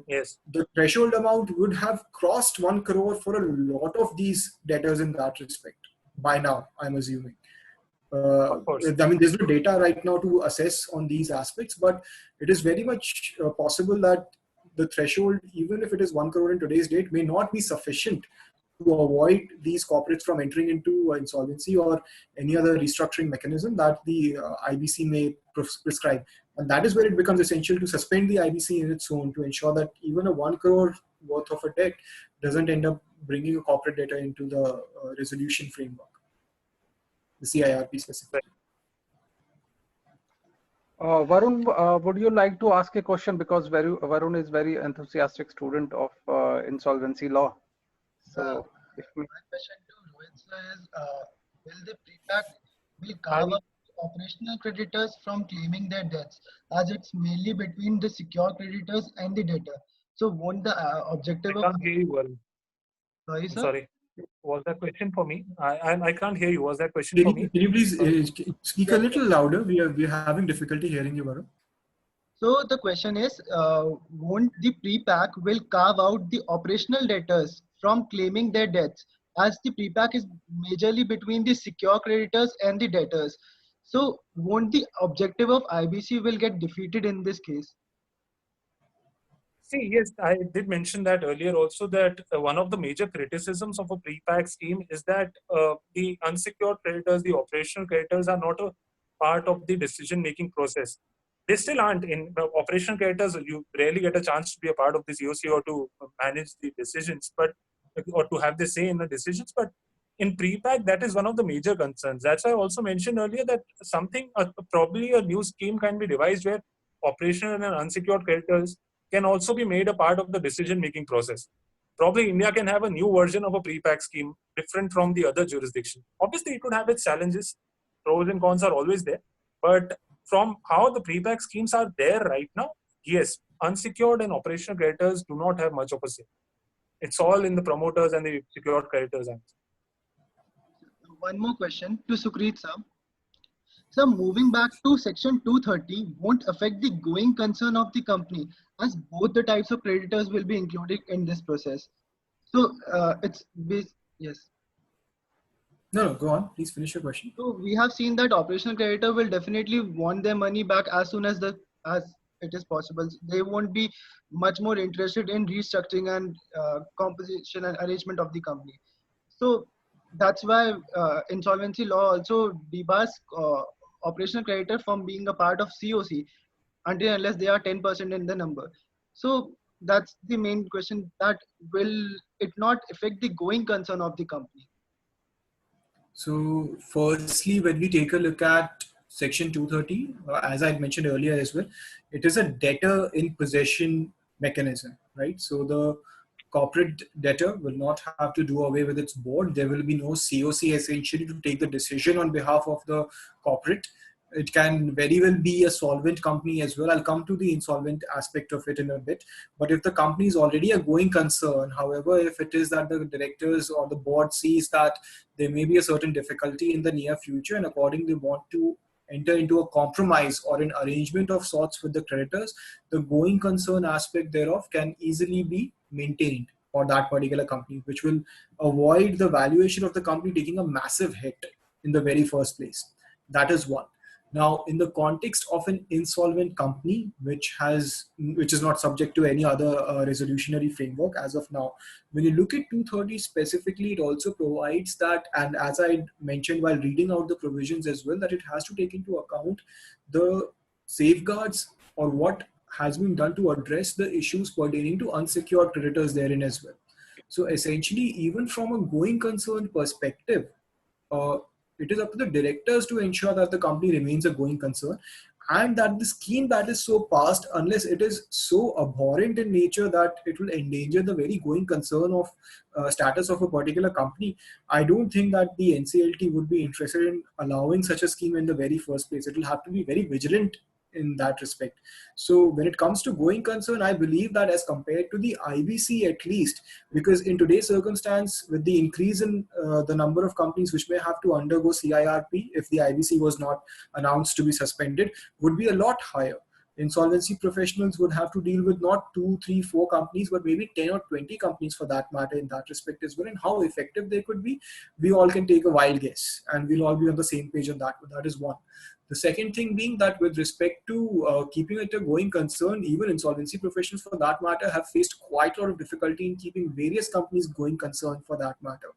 yes, the threshold amount would have crossed 1 crore for a lot of these debtors in that respect by now, I'm assuming. of course. I mean, there's no data right now to assess on these aspects, but it is very much possible that the threshold, even if it is 1 crore in today's date, may not be sufficient to avoid these corporates from entering into insolvency or any other restructuring mechanism that the IBC may prescribe. And that is where it becomes essential to suspend the IBC in its own to ensure that even a 1 crore worth of a debt doesn't end up bringing a corporate debtor into the resolution framework, the CIRP specifically. Varun, would you like to ask a question, because Varun is very enthusiastic student of insolvency law. So, my question to Rohit sir is, will the pre-pack carve out operational creditors from claiming their debts, as it's mainly between the secure creditors and the debtor? So won't the objective I can't hear you, Varun. Sorry, sir? Sorry. Was that question for me? I can't hear you. Was that question for me? Can you please speak a little louder? We are having difficulty hearing you, Varun. So the question is, won't the pre-pack will carve out the operational debtors from claiming their debts, as the pre-pack is majorly between the secure creditors and the debtors? So won't the objective of IBC will get defeated in this case? See, yes, I did mention that earlier also, that one of the major criticisms of a pre-pack scheme is that the unsecured creditors, the operational creditors, are not a part of the decision-making process. They still aren't. In operational creditors, you rarely get a chance to be a part of this EOC or to manage the decisions, or to have the say in the decisions. But in pre-pack, that is one of the major concerns. That's why I also mentioned earlier that probably a new scheme can be devised where operational and unsecured creditors can also be made a part of the decision-making process. Probably India can have a new version of a pre-pack scheme, different from the other jurisdiction. Obviously, it would have its challenges. Pros and cons are always there. But from how the pre-pack schemes are there right now, yes, unsecured and operational creditors do not have much of a say. It's all in the promoters and the secured creditors. One more question to Sukrit sir. So moving back to section 230 won't affect the going concern of the company, as both the types of creditors will be included in this process. So yes. No, go on. Please finish your question. So we have seen that operational creditor will definitely want their money back as soon as it is possible. They won't be much more interested in restructuring and composition and arrangement of the company. So that's why insolvency law also debars operational creditor from being a part of COC until unless they are 10% in the number. So that's the main question, that will it not affect the going concern of the company? So firstly, when we take a look at Section 230, as I mentioned earlier as well, it is a debtor in possession mechanism, right? So the corporate debtor will not have to do away with its board. There will be no COC essentially to take the decision on behalf of the corporate. It can very well be a solvent company as well. I'll come to the insolvent aspect of it in a bit. But if the company is already a going concern, however, if it is that the directors or the board sees that there may be a certain difficulty in the near future and accordingly want to enter into a compromise or an arrangement of sorts with the creditors, the going concern aspect thereof can easily be maintained for that particular company, which will avoid the valuation of the company taking a massive hit in the very first place. That is one. Now, in the context of an insolvent company, which is not subject to any other resolutionary framework as of now, when you look at 230 specifically, it also provides that, and as I mentioned while reading out the provisions as well, that it has to take into account the safeguards or what has been done to address the issues pertaining to unsecured creditors therein as well. So essentially, even from a going concern perspective, uh, it is up to the directors to ensure that the company remains a going concern, and that the scheme that is so passed, unless it is so abhorrent in nature that it will endanger the very going concern of status of a particular company, I don't think that the NCLT would be interested in allowing such a scheme in the very first place. It will have to be very vigilant in that respect. So when it comes to going concern, I believe that as compared to the IBC at least, because in today's circumstance, with the increase in the number of companies which may have to undergo CIRP if the IBC was not announced to be suspended, would be a lot higher. Insolvency professionals would have to deal with not 2, 3, 4 companies, but maybe 10 or 20 companies for that matter in that respect as well. And how effective they could be, we all can take a wild guess, and we'll all be on the same page on that. But that is one. The second thing being that with respect to keeping it a going concern, even insolvency professionals for that matter have faced quite a lot of difficulty in keeping various companies going concern for that matter.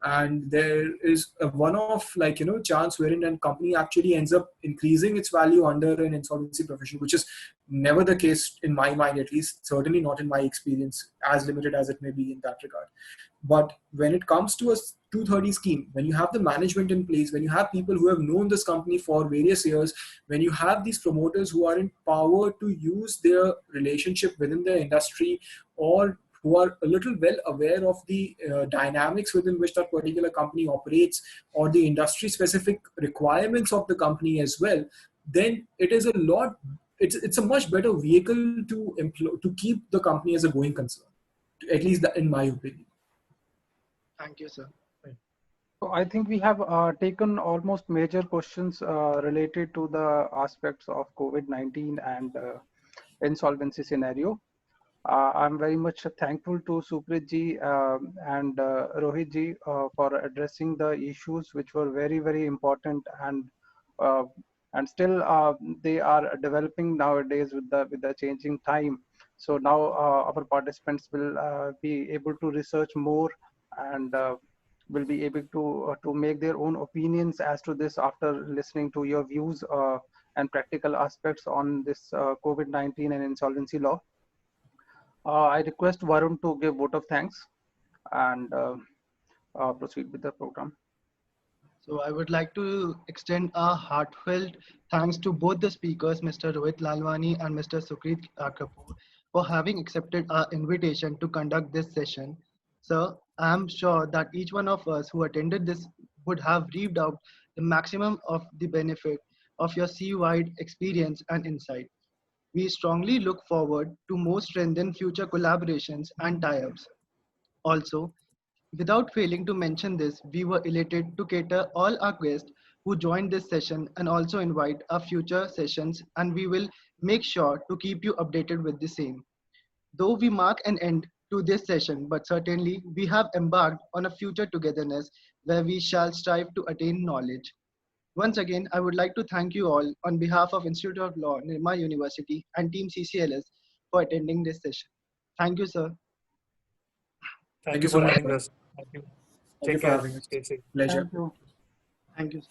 And there is a one-off chance wherein a company actually ends up increasing its value under an insolvency profession, which is never the case in my mind, at least certainly not in my experience, as limited as it may be in that regard. But when it comes to a 230 scheme, when you have the management in place, when you have people who have known this company for various years, when you have these promoters who are in power to use their relationship within the industry, or who are a little well aware of the dynamics within which that particular company operates, or the industry specific requirements of the company as well, then it is it's a much better vehicle to keep the company as a going concern, at least in my opinion. Thank you, sir. So I think we have taken almost major questions related to the aspects of COVID-19 and insolvency scenario. I'm very much thankful to Sukrit ji and Rohit ji for addressing the issues which were very, very important, uh, and still they are developing nowadays with the changing time. So now our participants will be able to research more, and will be able to make their own opinions as to this after listening to your views and practical aspects on this COVID-19 and insolvency law. I request Varun to give vote of thanks and proceed with the program. So I would like to extend a heartfelt thanks to both the speakers, Mr. Rohit Lalwani and Mr. Sukrit R. Kapoor, for having accepted our invitation to conduct this session. Sir, I am sure that each one of us who attended this would have reaped out the maximum of the benefit of your sea-wide experience and insight. We strongly look forward to more strengthened future collaborations and tie-ups. Also, without failing to mention this, we were elated to cater all our guests who joined this session and also invite our future sessions, and we will make sure to keep you updated with the same. Though we mark an end to this session, but certainly we have embarked on a future togetherness where we shall strive to attain knowledge. Once again, I would like to thank you all on behalf of Institute of Law, Nirma University and Team CCLS for attending this session. Thank you, sir. Thank you you so for much. having us. Thank you. Thank you Take for care. having us. Stay safe. Pleasure. Thank you. Thank you.